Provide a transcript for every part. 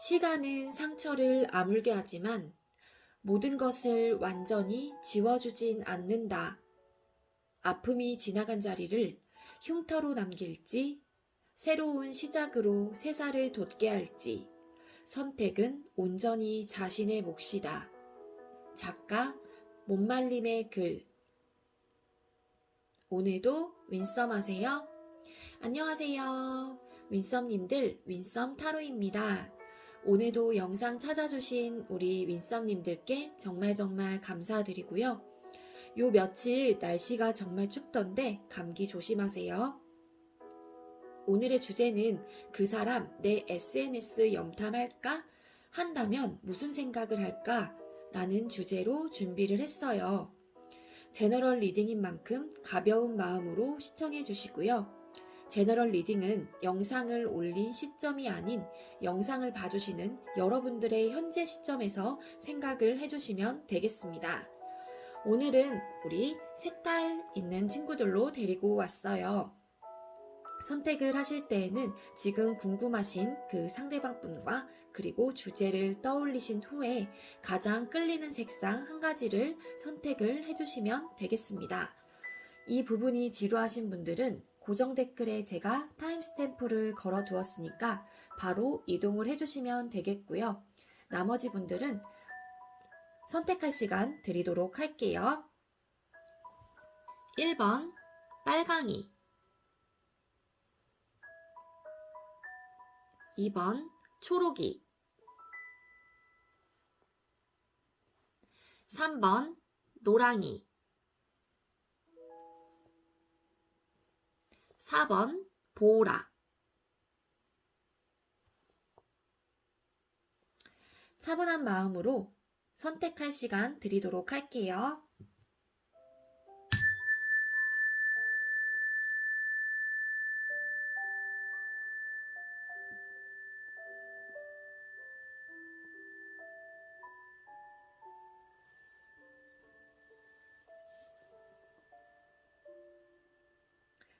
시간은 상처를 아물게 하지만 모든 것을 완전히 지워주진 않는다. 아픔이 지나간 자리를 흉터로 남길지, 새로운 시작으로 새살을 돋게 할지, 선택은 온전히 자신의 몫이다. 작가 못말림의 글. 오늘도 윈썸 하세요. 안녕하세요. 윈썸님들, 윈썸 타로입니다. 오늘도 영상 찾아주신 우리 윈썸님들께 정말 감사드리고요. 요 며칠 날씨가 정말 춥던데 감기 조심하세요. 오늘의 주제는 그 사람 내 SNS 염탐할까? 한다면 무슨 생각을 할까? 라는 주제로 준비를 했어요. 제너럴 리딩인 만큼 가벼운 마음으로 시청해 주시고요. 제너럴 리딩은 영상을 올린 시점이 아닌 영상을 봐주시는 여러분들의 현재 시점에서 생각을 해주시면 되겠습니다. 오늘은 우리 색깔 있는 친구들로 데리고 왔어요. 선택을 하실 때에는 지금 궁금하신 그 상대방 분과 그리고 주제를 떠올리신 후에 가장 끌리는 색상 한 가지를 선택을 해주시면 되겠습니다. 이 부분이 지루하신 분들은 고정 댓글에 제가 타임스탬프를 걸어 두었으니까 바로 이동을 해주시면 되겠고요. 나머지 분들은 선택할 시간 드리도록 할게요. 1번 빨강이, 2번 초록이, 3번 노랑이, 4번 보라. 차분한 마음으로 선택할 시간 드리도록 할게요.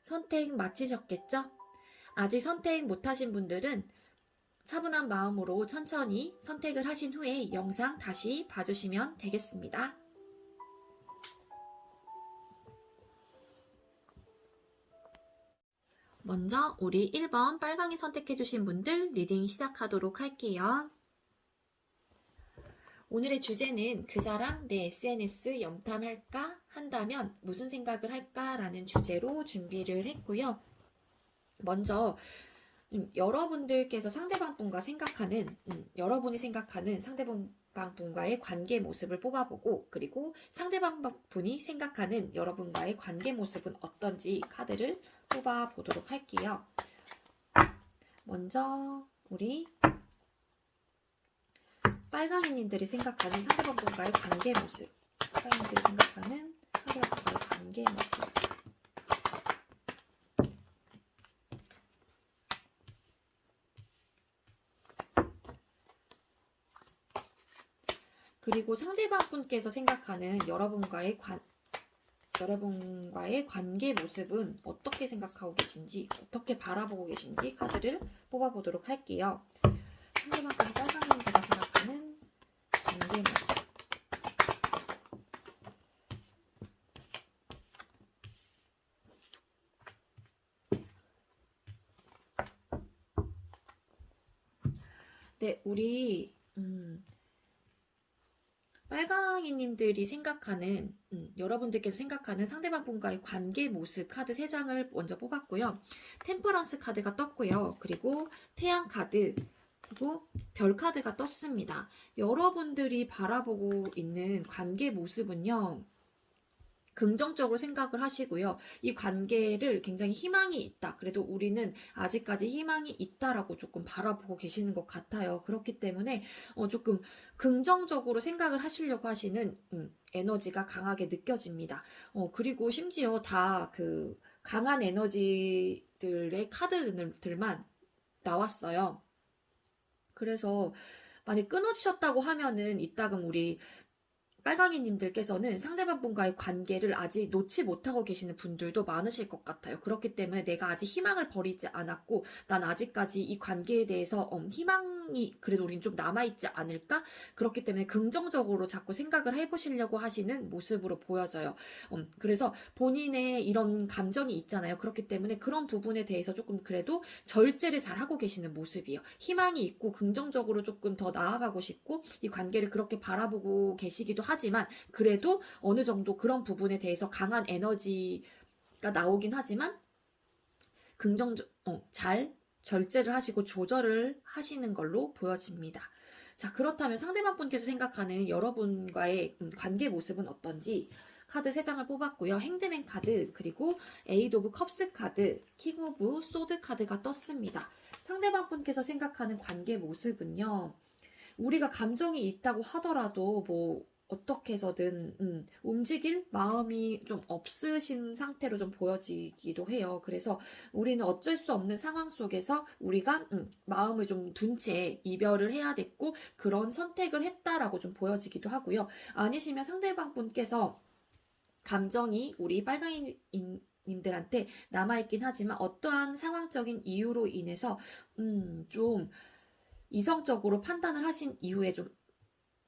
선택 마치셨겠죠? 아직 선택 못하신 분들은 차분한 마음으로 천천히 선택을 하신 후에 영상 다시 봐주시면 되겠습니다. 먼저 우리 1번 빨강이 선택해주신 분들 리딩 시작하도록 할게요. 오늘의 주제는 그 사람 내 SNS 염탐할까? 한다면 무슨 생각을 할까? 라는 주제로 준비를 했고요. 먼저 여러분들께서 상대방 분과 생각하는 여러분이 생각하는 상대방 분과의 관계 모습을 뽑아보고 그리고 상대방 분이 생각하는 여러분과의 관계 모습은 어떤지 카드를 뽑아보도록 할게요. 먼저 우리 빨강이님들이 생각하는 상대방 분과의 관계 모습, 빨강이님들이 생각하는 상대방 분과의 관계 모습. 그리고 상대방 분께서 생각하는 여러분과의 관계 모습은 어떻게 생각하고 계신지, 어떻게 바라보고 계신지 카드를 뽑아보도록 할게요. 상대방 분이 빨강님들이 생각하는 관계 모습. 네, 우리 빨강이님들이 생각하는 여러분들께서 생각하는 상대방 분과의 관계 모습 카드 3장을 먼저 뽑았고요. 템퍼런스 카드가 떴고요. 그리고 태양 카드, 그리고 별 카드가 떴습니다. 여러분들이 바라보고 있는 관계 모습은요. 긍정적으로 생각을 하시고요. 이 관계를 굉장히 희망이 있다. 그래도 우리는 아직까지 희망이 있다라고 조금 바라보고 계시는 것 같아요. 그렇기 때문에 조금 긍정적으로 생각을 하시려고 하시는 에너지가 강하게 느껴집니다. 그리고 심지어 다 그 강한 에너지들의 카드들만 나왔어요. 그래서 만약 끊어지셨다고 하면은 이따금 우리 빨강이님들께서는 상대방 분과의 관계를 아직 놓지 못하고 계시는 분들도 많으실 것 같아요. 그렇기 때문에 내가 아직 희망을 버리지 않았고 난 아직까지 이 관계에 대해서 희망이 그래도 우린 좀 남아있지 않을까? 그렇기 때문에 긍정적으로 자꾸 생각을 해보시려고 하시는 모습으로 보여져요. 그래서 본인의 이런 감정이 있잖아요. 그렇기 때문에 그런 부분에 대해서 조금 그래도 절제를 잘 하고 계시는 모습이에요. 희망이 있고 긍정적으로 조금 더 나아가고 싶고 이 관계를 그렇게 바라보고 계시기도 하지만 그래도 어느 정도 그런 부분에 대해서 강한 에너지가 나오긴 하지만 잘 절제를 하시고 조절을 하시는 걸로 보여집니다. 자, 그렇다면 상대방 분께서 생각하는 여러분과의 관계 모습은 어떤지 카드 3장을 뽑았고요. 행드맨 카드, 그리고 에이드 오브 컵스 카드, 킹 오브 소드 카드가 떴습니다. 상대방 분께서 생각하는 관계 모습은요. 우리가 감정이 있다고 하더라도 뭐 어떻게 해서든 움직일 마음이 좀 없으신 상태로 좀 보여지기도 해요. 그래서 우리는 어쩔 수 없는 상황 속에서 우리가 마음을 좀 둔 채 이별을 해야 됐고 그런 선택을 했다라고 좀 보여지기도 하고요. 아니시면 상대방 분께서 감정이 우리 빨강이 님들한테 남아있긴 하지만 어떠한 상황적인 이유로 인해서 좀 이성적으로 판단을 하신 이후에 좀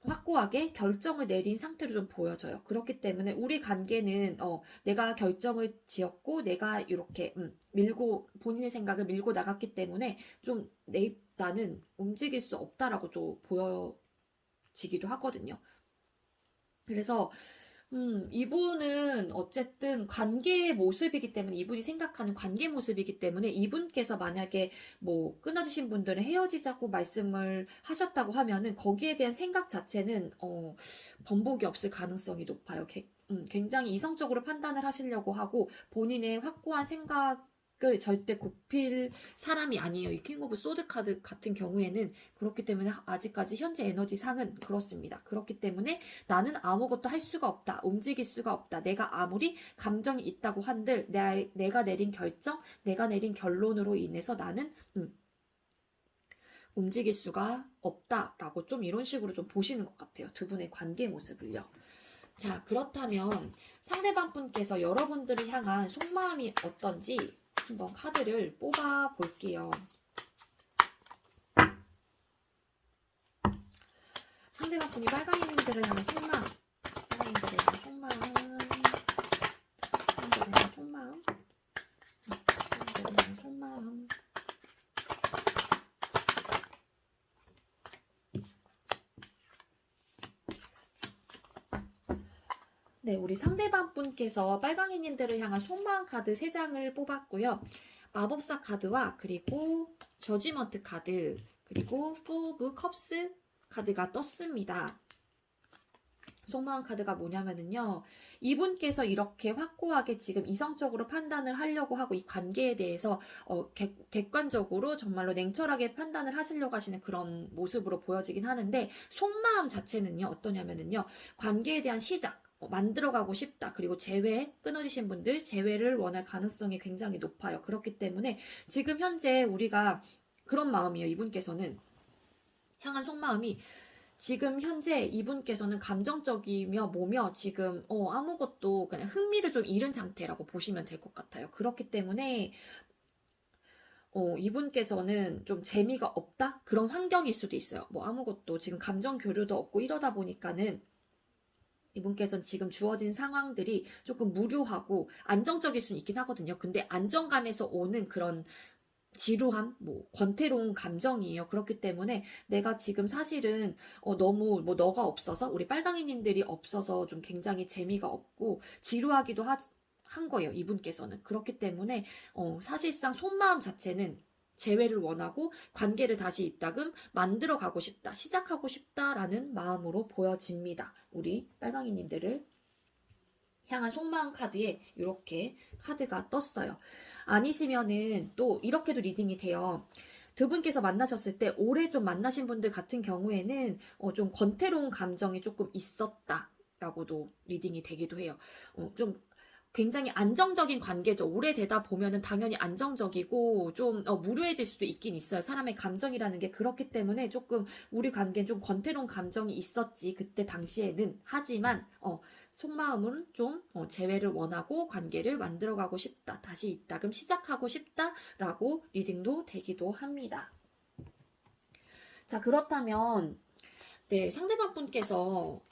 확고하게 결정을 내린 상태로 좀 보여져요. 그렇기 때문에 우리 관계는 내가 결정을 지었고 내가 이렇게 밀고 본인의 생각을 밀고 나갔기 때문에 좀 나는 움직일 수 없다라고 좀 보여지기도 하거든요. 그래서 이분은 어쨌든 관계의 모습이기 때문에 이분이 생각하는 관계 모습이기 때문에 이분께서 만약에 뭐 끊어지신 분들은 헤어지자고 말씀을 하셨다고 하면은 거기에 대한 생각 자체는 번복이 없을 가능성이 높아요. 굉장히 이성적으로 판단을 하시려고 하고 본인의 확고한 생각을 절대 굽힐 사람이 아니에요. 이 킹 오브 소드 카드 같은 경우에는 그렇기 때문에 아직까지 현재 에너지 상은 그렇습니다. 그렇기 때문에 나는 아무것도 할 수가 없다. 움직일 수가 없다. 내가 아무리 감정이 있다고 한들 내가 내린 결정, 내가 내린 결론으로 인해서 나는 움직일 수가 없다라고 좀 이런 식으로 좀 보시는 것 같아요. 두 분의 관계 모습을요. 자, 그렇다면 상대방 분께서 여러분들을 향한 속마음이 어떤지 한번 카드를 뽑아 볼게요. 상대방 분이 빨강이님들을 향한 속마음, 빨강이님들을 향한 속마음, 상대방들을 향한 속마음, 상대방들을 향한 속마음. 네, 우리 상대방 분께서 빨강이님들을 향한 속마음 카드 3장을 뽑았고요. 마법사 카드와 그리고 저지먼트 카드 그리고 4 오브 컵스 카드가 떴습니다. 속마음 카드가 뭐냐면은요. 이분께서 이렇게 확고하게 지금 이성적으로 판단을 하려고 하고 이 관계에 대해서 객관적으로 정말로 냉철하게 판단을 하시려고 하시는 그런 모습으로 보여지긴 하는데 속마음 자체는요. 어떠냐면은요. 관계에 대한 시작. 만들어가고 싶다. 그리고 끊어지신 분들 재회를 원할 가능성이 굉장히 높아요. 그렇기 때문에 지금 현재 우리가 그런 마음이에요. 이분께서는 향한 속마음이 지금 현재 이분께서는 감정적이며 뭐며 지금 아무것도 그냥 흥미를 좀 잃은 상태라고 보시면 될 것 같아요. 그렇기 때문에 이분께서는 좀 재미가 없다? 그런 환경일 수도 있어요. 뭐 아무것도 지금 감정 교류도 없고 이러다 보니까는 이분께서는 지금 주어진 상황들이 조금 무료하고 안정적일 수는 있긴 하거든요. 근데 안정감에서 오는 그런 지루함, 뭐 권태로운 감정이에요. 그렇기 때문에 내가 지금 사실은 너무 뭐 너가 없어서 우리 빨강이님들이 없어서 좀 굉장히 재미가 없고 지루하기도 한 거예요. 이분께서는. 그렇기 때문에 사실상 속마음 자체는 재회를 원하고 관계를 다시 이따금 만들어 가고 싶다, 시작하고 싶다라는 마음으로 보여집니다. 우리 빨강이님들을 향한 속마음 카드에 이렇게 카드가 떴어요. 아니시면은 또 이렇게도 리딩이 돼요. 두 분께서 만나셨을 때 오래 좀 만나신 분들 같은 경우에는 좀 권태로운 감정이 조금 있었다라고도 리딩이 되기도 해요. 좀 굉장히 안정적인 관계죠. 오래되다 보면은 당연히 안정적이고 좀 무료해질 수도 있긴 있어요. 사람의 감정이라는 게 그렇기 때문에 조금 우리 관계는 좀 권태로운 감정이 있었지 그때 당시에는. 하지만 속마음은 좀 재회를 원하고 관계를 만들어가고 싶다. 다시 이따금 시작하고 싶다라고 리딩도 되기도 합니다. 자, 그렇다면 네, 상대방 분께서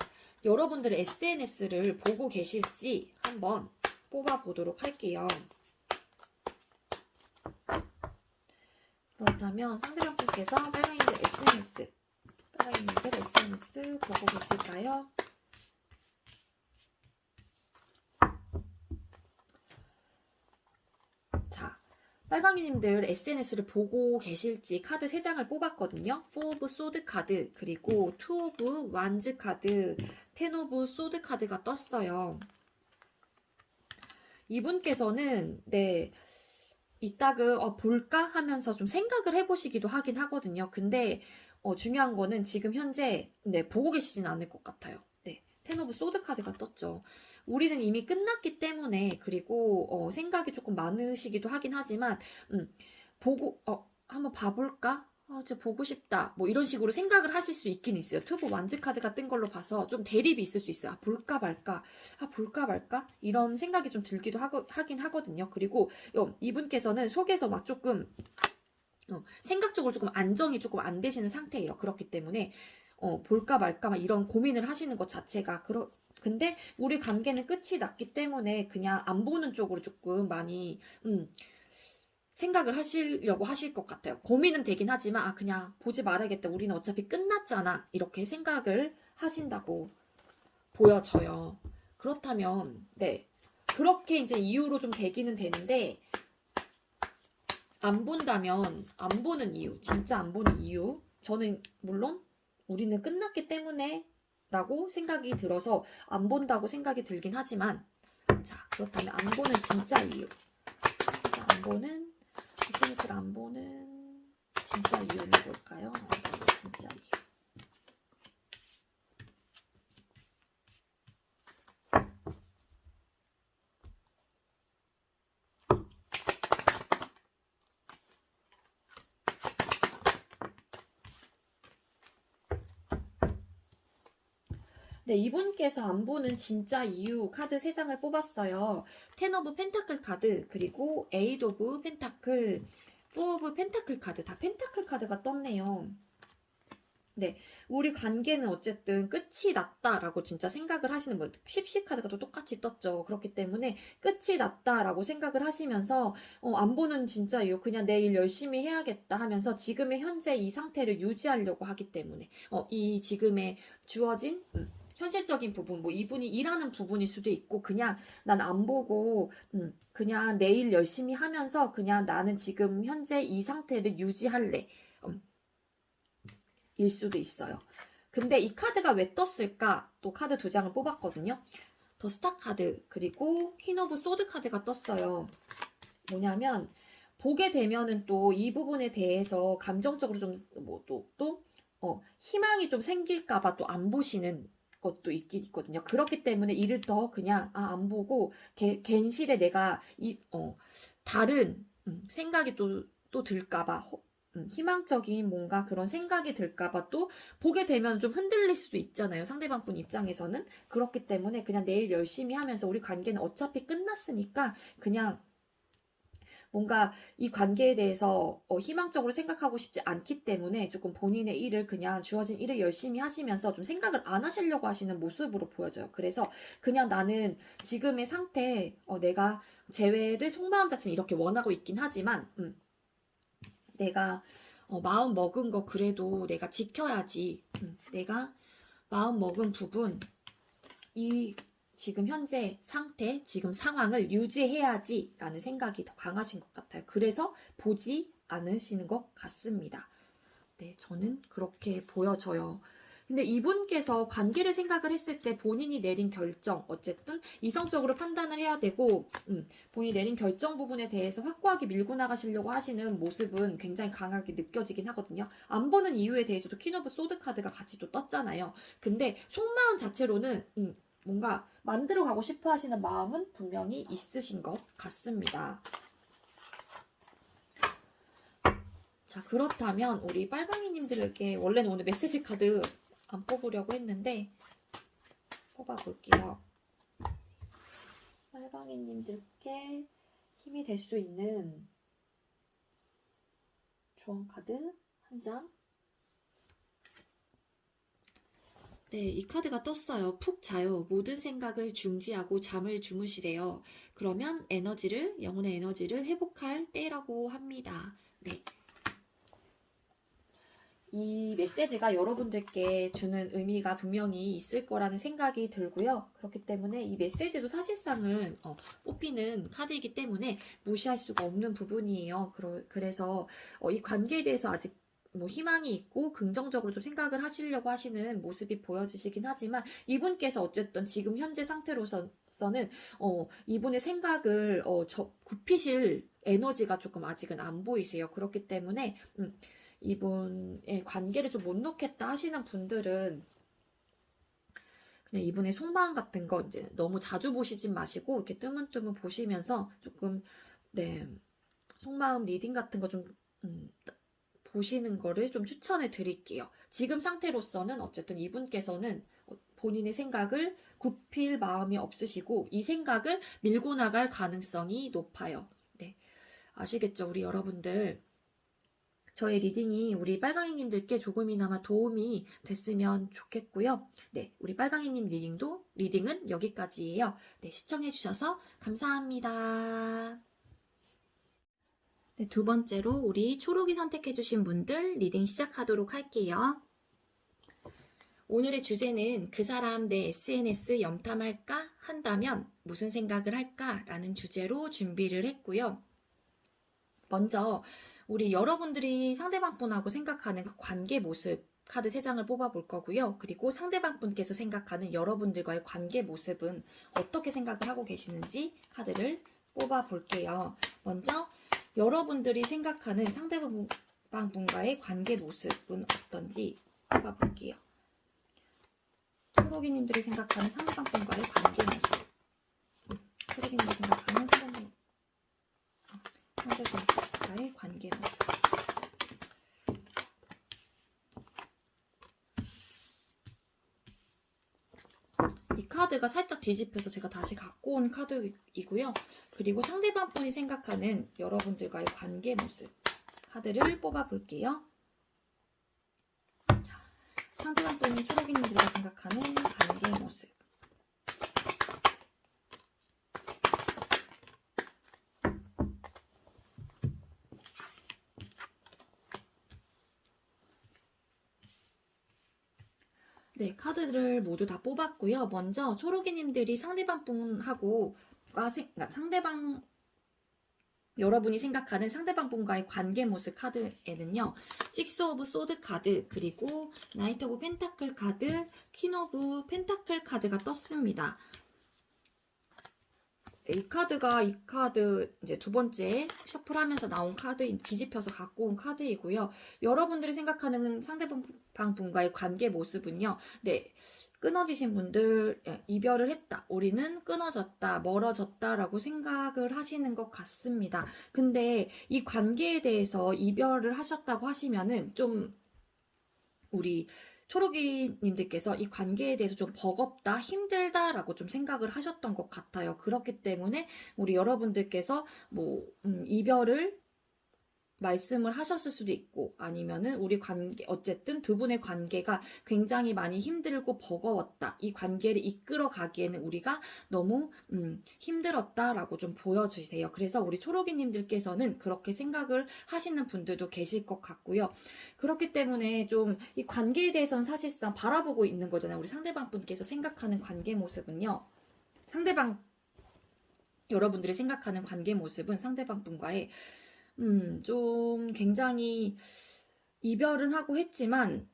여러분들의 SNS를 보고 계실지 한번 뽑아보도록 할게요. 그렇다면 상대방 분께서 빨강이들 SNS 보고 계실까요? 자, 빨강이님들 SNS를 보고 계실지 카드 3장을 뽑았거든요. 4 오브 소드 카드, 그리고 2 오브 완즈 카드, 10 오브 소드 카드가 떴어요. 이분께서는 네, 이따금 볼까 하면서 좀 생각을 해보시기도 하긴 하거든요. 근데 중요한 거는 지금 현재 네, 보고 계시진 않을 것 같아요. 네, 10 오브 소드 카드가 떴죠. 우리는 이미 끝났기 때문에, 그리고 생각이 조금 많으시기도 하긴 하지만 보고 한번 봐볼까? 진짜 보고 싶다. 뭐 이런 식으로 생각을 하실 수 있긴 있어요. 투브 완즈 카드가 뜬 걸로 봐서 좀 대립이 있을 수 있어요. 볼까 말까? 볼까 말까? 이런 생각이 좀 들기도 하긴 하거든요. 그리고 이분께서는 속에서 막 조금 생각적으로 조금 안정이 조금 안 되시는 상태예요. 그렇기 때문에 볼까 말까 막 이런 고민을 하시는 것 자체가 근데 우리 관계는 끝이 났기 때문에 그냥 안 보는 쪽으로 조금 많이 생각을 하시려고 하실 것 같아요. 고민은 되긴 하지만 그냥 보지 말아야겠다. 우리는 어차피 끝났잖아. 이렇게 생각을 하신다고 보여져요. 그렇다면 네, 그렇게 이제 이유로 좀 되기는 되는데, 안 본다면 안 보는 이유, 진짜 안 보는 이유, 저는 물론 우리는 끝났기 때문에 라고 생각이 들어서 안 본다고 생각이 들긴 하지만, 자, 그렇다면 안 보는 진짜 이유, 자, 안 보는 SNS를 안 보는 진짜 이유는 뭘까요? 안 보는 진짜 이유. 네, 이분께서 안 보는 진짜 이유 카드 3장을 뽑았어요. 10 오브 펜타클 카드, 그리고 8 오브 펜타클, 4 오브 펜타클 카드, 다 펜타클 카드가 떴네요. 네, 우리 관계는 어쨌든 끝이 났다라고 진짜 생각을 하시는 분, 10시 카드가 또 똑같이 떴죠. 그렇기 때문에 끝이 났다라고 생각을 하시면서 안 보는 진짜 이유, 그냥 내일 열심히 해야겠다 하면서 지금의 현재 이 상태를 유지하려고 하기 때문에 이 지금의 주어진 현실적인 부분, 뭐 이분이 일하는 부분일 수도 있고, 그냥 난 안 보고 그냥 내일 열심히 하면서 그냥 나는 지금 현재 이 상태를 유지할래 일 수도 있어요. 근데 이 카드가 왜 떴을까? 또 카드 2장을 뽑았거든요. 더 스타 카드, 그리고 퀸 오브 소드 카드가 떴어요. 뭐냐면 보게 되면은 또 이 부분에 대해서 감정적으로 좀 뭐 또 희망이 좀 생길까봐 또 안 보시는 것도 있긴 있거든요. 그렇기 때문에 이를 더 그냥 안 보고 괜시레 내가 다른 생각이 또 들까봐, 희망적인 뭔가 그런 생각이 들까봐 또 보게 되면 좀 흔들릴 수도 있잖아요. 상대방 분 입장에서는. 그렇기 때문에 그냥 내일 열심히 하면서 우리 관계는 어차피 끝났으니까 그냥 뭔가 이 관계에 대해서 희망적으로 생각하고 싶지 않기 때문에 조금 본인의 일을, 그냥 주어진 일을 열심히 하시면서 좀 생각을 안 하시려고 하시는 모습으로 보여져요. 그래서 그냥 나는 지금의 상태, 내가 재회를 속마음 자체는 이렇게 원하고 있긴 하지만 내가 마음 먹은 거 그래도 내가 지켜야지. 내가 마음 먹은 부분, 이 지금 현재 상태, 지금 상황을 유지해야지 라는 생각이 더 강하신 것 같아요. 그래서 보지 않으시는 것 같습니다. 네, 저는 그렇게 보여져요. 근데 이분께서 관계를 생각을 했을 때 본인이 내린 결정, 어쨌든 이성적으로 판단을 해야 되고, 본인이 내린 결정 부분에 대해서 확고하게 밀고 나가시려고 하시는 모습은 굉장히 강하게 느껴지긴 하거든요. 안 보는 이유에 대해서도 퀸 오브 소드 카드가 같이 또 떴잖아요. 근데 속마음 자체로는 뭔가 만들어 가고 싶어 하시는 마음은 분명히 있으신 것 같습니다. 자, 그렇다면 우리 빨강이님들에게 원래는 오늘 메시지 카드 안 뽑으려고 했는데 뽑아볼게요. 빨강이님들께 힘이 될 수 있는 조언 카드 한 장. 네, 이 카드가 떴어요. 푹 자요. 모든 생각을 중지하고 잠을 주무시래요. 그러면 영혼의 에너지를 회복할 때라고 합니다. 네. 이 메시지가 여러분들께 주는 의미가 분명히 있을 거라는 생각이 들고요. 그렇기 때문에 이 메시지도 사실상은 뽑히는 카드이기 때문에 무시할 수가 없는 부분이에요. 그래서 이 관계에 대해서 아직 희망이 있고 긍정적으로 좀 생각을 하시려고 하시는 모습이 보여지시긴 하지만 이분께서 어쨌든 지금 현재 상태로서는 이분의 생각을 굽히실 에너지가 조금 아직은 안 보이세요. 그렇기 때문에 이분의 관계를 좀 못 놓겠다 하시는 분들은 그냥 이분의 속마음 같은 거 이제 너무 자주 보시진 마시고 이렇게 뜨문뜨문 보시면서 조금 속마음 리딩 같은 거 좀 보시는 거를 좀 추천해 드릴게요. 지금 상태로서는 어쨌든 이분께서는 본인의 생각을 굽힐 마음이 없으시고 이 생각을 밀고 나갈 가능성이 높아요. 네, 아시겠죠? 우리 여러분들. 저의 리딩이 우리 빨강이님들께 조금이나마 도움이 됐으면 좋겠고요. 네, 우리 빨강이님 리딩은 여기까지예요. 네, 시청해주셔서 감사합니다. 네, 두 번째로 우리 초록이 선택해주신 분들 리딩 시작하도록 할게요. 오늘의 주제는 그 사람 내 SNS 염탐할까? 한다면 무슨 생각을 할까? 라는 주제로 준비를 했고요. 먼저 우리 여러분들이 상대방 분하고 생각하는 그 관계 모습 카드 3장을 뽑아볼 거고요. 그리고 상대방 분께서 생각하는 여러분들과의 관계 모습은 어떻게 생각을 하고 계시는지 카드를 뽑아볼게요. 먼저 여러분들이 생각하는 상대방 분과의 관계 모습은 어떤지 뽑아볼게요. 초록이님들이 생각하는 상대방 분과의 관계 모습. 초록이님들이 생각하는 상대방 분과의 관계 모습. 이 카드가 살짝 뒤집혀서 제가 다시 갖고 온 카드이고요. 그리고 상대방 분이 생각하는 여러분들과의 관계 모습 카드를 뽑아볼게요. 상대방 분이 초록이님들과 생각하는 관계 모습. 네, 카드를 모두 다 뽑았고요. 먼저 초록이님들이 상대방 분하고 상대방 여러분이 생각하는 상대방 분과의 관계 모습 카드에는요. 식스 오브 소드 카드, 그리고 나이트 오브 펜타클 카드, 퀸 오브 펜타클 카드가 떴습니다. 이 카드 이제 두 번째 셔플하면서 나온 카드, 뒤집혀서 갖고 온 카드이고요. 여러분들이 생각하는 상대방 분과의 관계 모습은요. 네, 끊어지신 분들, 이별을 했다. 우리는 끊어졌다, 멀어졌다라고 생각을 하시는 것 같습니다. 근데 이 관계에 대해서 이별을 하셨다고 하시면은 좀 우리 초록이님들께서 이 관계에 대해서 좀 버겁다, 힘들다라고 좀 생각을 하셨던 것 같아요. 그렇기 때문에 우리 여러분들께서 이별을 말씀을 하셨을 수도 있고 아니면은 우리 관계 어쨌든 두 분의 관계가 굉장히 많이 힘들고 버거웠다. 이 관계를 이끌어 가기에는 우리가 너무 힘들었다라고 좀 보여주세요. 그래서 우리 초록이님들께서는 그렇게 생각을 하시는 분들도 계실 것 같고요. 그렇기 때문에 좀 이 관계에 대해서는 사실상 바라보고 있는 거잖아요. 우리 상대방 분께서 생각하는 관계 모습은요. 여러분들이 생각하는 관계 모습은 상대방 분과의 좀 굉장히 이별은 하고 했지만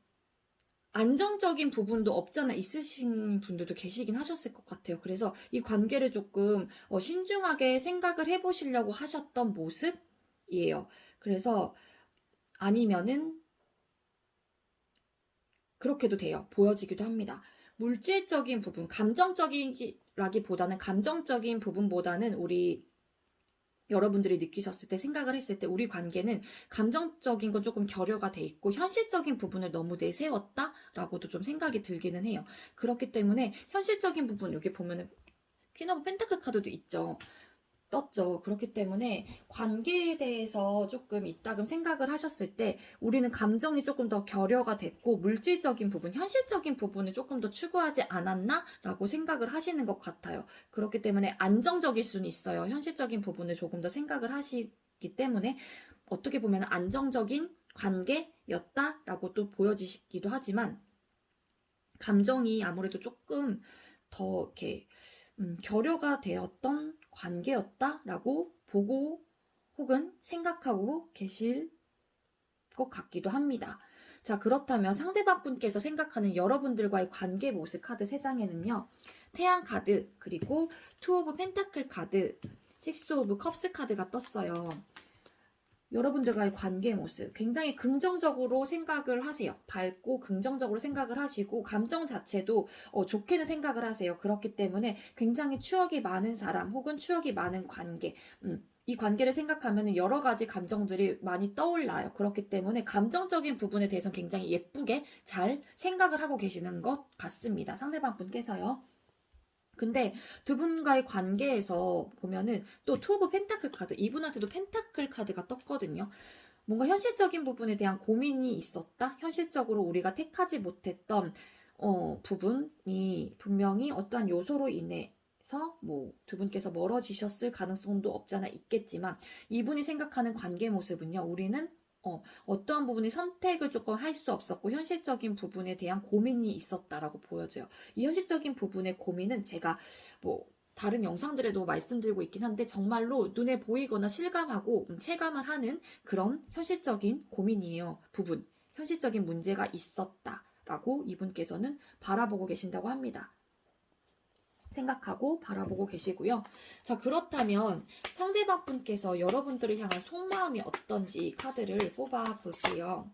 안정적인 부분도 없잖아 있으신 분들도 계시긴 하셨을 것 같아요. 그래서 이 관계를 조금 신중하게 생각을 해보시려고 하셨던 모습이에요. 그래서 아니면은 그렇게도 돼요. 보여지기도 합니다. 물질적인 부분, 감정적이라기보다는 감정적인 부분보다는 우리 여러분들이 느끼셨을 때 생각을 했을 때 우리 관계는 감정적인 건 조금 결여가 돼 있고 현실적인 부분을 너무 내세웠다라고도 좀 생각이 들기는 해요. 그렇기 때문에 현실적인 부분 여기 보면은 퀸 오브 펜타클 카드도 있죠. 떴죠. 그렇기 때문에 관계에 대해서 조금 이따금 생각을 하셨을 때 우리는 감정이 조금 더 결여가 됐고 물질적인 부분, 현실적인 부분을 조금 더 추구하지 않았나? 라고 생각을 하시는 것 같아요. 그렇기 때문에 안정적일 수는 있어요. 현실적인 부분을 조금 더 생각을 하시기 때문에 어떻게 보면 안정적인 관계였다라고 또 보여지기도 하지만 감정이 아무래도 조금 더 이렇게 결여가 되었던 관계였다라고 보고 혹은 생각하고 계실 것 같기도 합니다. 자, 그렇다면 상대방 분께서 생각하는 여러분들과의 관계 모습 카드 3장에는요. 태양 카드, 그리고 투 오브 펜타클 카드, 식스 오브 컵스 카드가 떴어요. 여러분들과의 관계 모습 굉장히 긍정적으로 생각을 하세요. 밝고 긍정적으로 생각을 하시고 감정 자체도 좋게는 생각을 하세요. 그렇기 때문에 굉장히 추억이 많은 사람 혹은 추억이 많은 관계 이 관계를 생각하면 여러 가지 감정들이 많이 떠올라요. 그렇기 때문에 감정적인 부분에 대해서는 굉장히 예쁘게 잘 생각을 하고 계시는 것 같습니다. 상대방 분께서요. 근데 두 분과의 관계에서 보면은 또 투 오브 펜타클 카드, 이분한테도 펜타클 카드가 떴거든요. 뭔가 현실적인 부분에 대한 고민이 있었다? 현실적으로 우리가 택하지 못했던 부분이 분명히 어떠한 요소로 인해서 뭐 두 분께서 멀어지셨을 가능성도 없잖아 있겠지만 이분이 생각하는 관계 모습은요. 우리는 어떠한 부분이 선택을 조금 할 수 없었고 현실적인 부분에 대한 고민이 있었다라고 보여져요. 이 현실적인 부분의 고민은 제가 뭐 다른 영상들에도 말씀드리고 있긴 한데 정말로 눈에 보이거나 실감하고 체감을 하는 그런 현실적인 고민이에요. 부분. 현실적인 문제가 있었다라고 이분께서는 바라보고 계신다고 합니다. 생각하고 바라보고 계시고요. 자, 그렇다면 상대방 분께서 여러분들을 향한 속마음이 어떤지 카드를 뽑아 볼게요.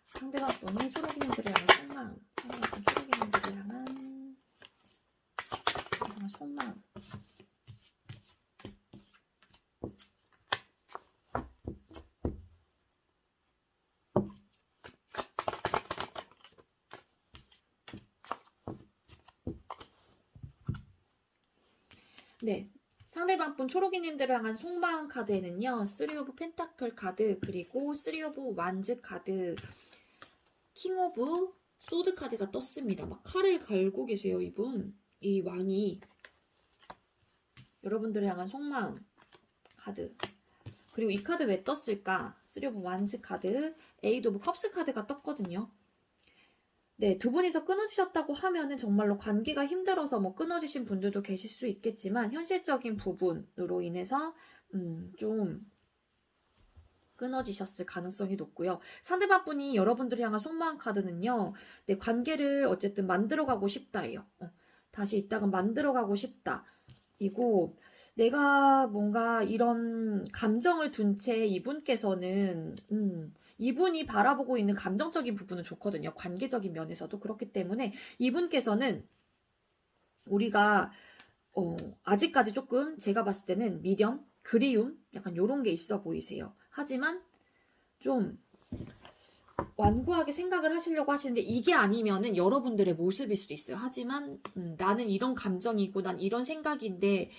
상대방 분이 초록이님들을 향한 속마음. 상대방 분 초록이님들을 향한 속마음. 네, 상대방 분 초록이님들을 향한 속마음 카드에는요. 3 오브 펜타클 카드, 그리고 3 오브 완즈 카드, 킹 오브 소드 카드가 떴습니다. 막 칼을 갈고 계세요, 이분. 이 왕이. 여러분들을 향한 속마음 카드. 그리고 이 카드 왜 떴을까? 3 오브 완즈 카드, 8 오브 컵스 카드가 떴거든요. 네, 두 분이서 끊어지셨다고 하면은 정말로 관계가 힘들어서 뭐 끊어지신 분들도 계실 수 있겠지만 현실적인 부분으로 인해서 좀 끊어지셨을 가능성이 높고요. 상대방 분이 여러분들이 향한 속마음 카드는요. 네, 관계를 어쨌든 만들어가고 싶다예요. 다시 이따가 만들어가고 싶다. 이고 내가 뭔가 이런 감정을 둔 채 이분께서는 이분이 바라보고 있는 감정적인 부분은 좋거든요. 관계적인 면에서도 그렇기 때문에 이분께서는 우리가 아직까지 조금 제가 봤을 때는 미련, 그리움 약간 요런 게 있어 보이세요. 하지만 좀 완고하게 생각을 하시려고 하시는데 이게 아니면은 여러분들의 모습일 수도 있어요. 하지만 나는 이런 감정이고 난 이런 생각인데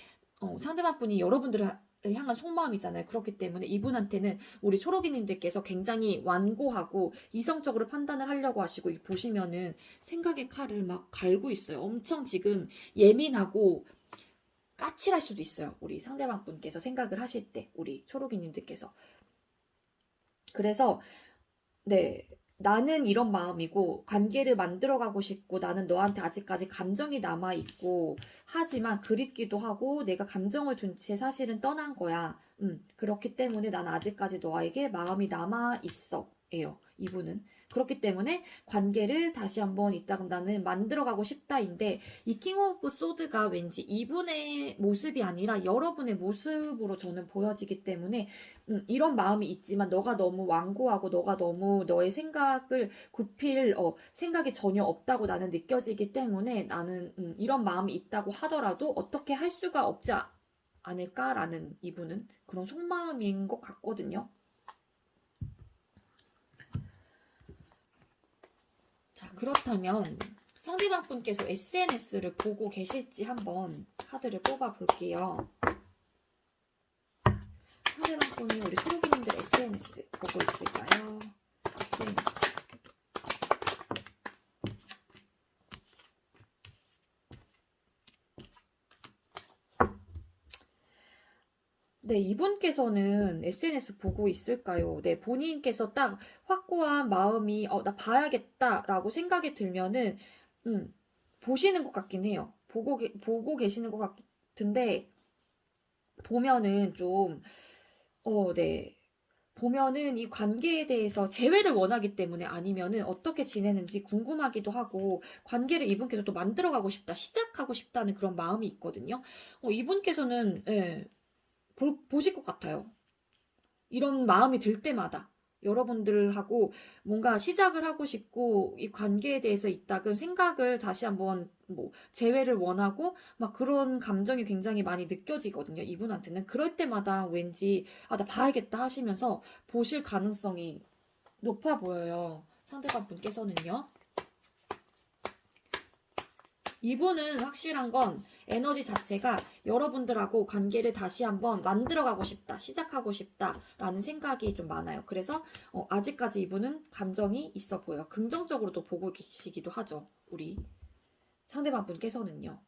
상대방 분이 여러분들을 향한 속마음이잖아요. 그렇기 때문에 이분한테는 우리 초록이님들께서 굉장히 완고하고 이성적으로 판단을 하려고 하시고 보시면은 생각의 칼을 막 갈고 있어요. 엄청 지금 예민하고 까칠할 수도 있어요. 우리 상대방 분께서 생각을 하실 때 우리 초록이님들께서. 그래서 네, 나는 이런 마음이고 관계를 만들어가고 싶고 나는 너한테 아직까지 감정이 남아있고 하지만 그립기도 하고 내가 감정을 둔 채 사실은 떠난 거야. 그렇기 때문에 난 아직까지 너에게 마음이 남아있어. 예요. 이분은. 그렇기 때문에 관계를 다시 한번 이따가 나는 만들어가고 싶다인데 이 킹 오브 소드가 왠지 이분의 모습이 아니라 여러분의 모습으로 저는 보여지기 때문에 이런 마음이 있지만 너가 너무 완고하고 너가 너무 너의 생각을 굽힐 생각이 전혀 없다고 나는 느껴지기 때문에 나는 이런 마음이 있다고 하더라도 어떻게 할 수가 없지 않을까라는 이분은 그런 속마음인 것 같거든요. 자, 그렇다면 상대방 분께서 SNS를 보고 계실지 한번 카드를 뽑아 볼게요. 상대방 분이 우리 소로기님들 SNS 보고 있을까요? SNS. 네, 이분께서는 SNS 보고 있을까요? 네, 본인께서 딱 확고한 마음이, 나 봐야겠다라고 생각이 들면은, 보시는 것 같긴 해요. 보고 계시는 것 같은데, 보면은 좀, 네. 보면은 이 관계에 대해서 재회를 원하기 때문에 아니면은 어떻게 지내는지 궁금하기도 하고 관계를 이분께서 또 만들어가고 싶다, 시작하고 싶다는 그런 마음이 있거든요. 이분께서는 예, 보실 것 같아요. 이런 마음이 들 때마다 여러분들하고 뭔가 시작을 하고 싶고 이 관계에 대해서 이따금 생각을 다시 한번 뭐 재회를 원하고 막 그런 감정이 굉장히 많이 느껴지거든요. 이분한테는 그럴 때마다 왠지 나 봐야겠다 하시면서 보실 가능성이 높아 보여요. 상대방 분께서는요. 이분은 확실한 건 에너지 자체가 여러분들하고 관계를 다시 한번 만들어가고 싶다, 시작하고 싶다라는 생각이 좀 많아요. 그래서 아직까지 이분은 감정이 있어 보여요. 긍정적으로도 보고 계시기도 하죠. 우리 상대방 분께서는요.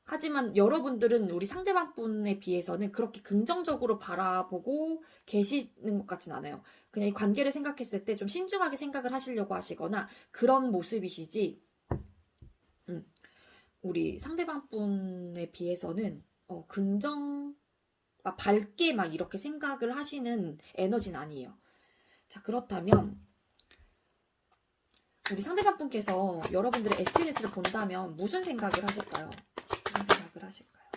하지만 여러분들은 우리 상대방 분에 비해서는 그렇게 긍정적으로 바라보고 계시는 것 같진 않아요. 그냥 이 관계를 생각했을 때 좀 신중하게 생각을 하시려고 하시거나 그런 모습이시지, 우리 상대방 분에 비해서는 밝게 막 이렇게 생각을 하시는 에너지는 아니에요. 자, 그렇다면 우리 상대방 분께서 여러분들의 SNS를 본다면 무슨 생각을 하실까요? 무슨 생각을 하실까요?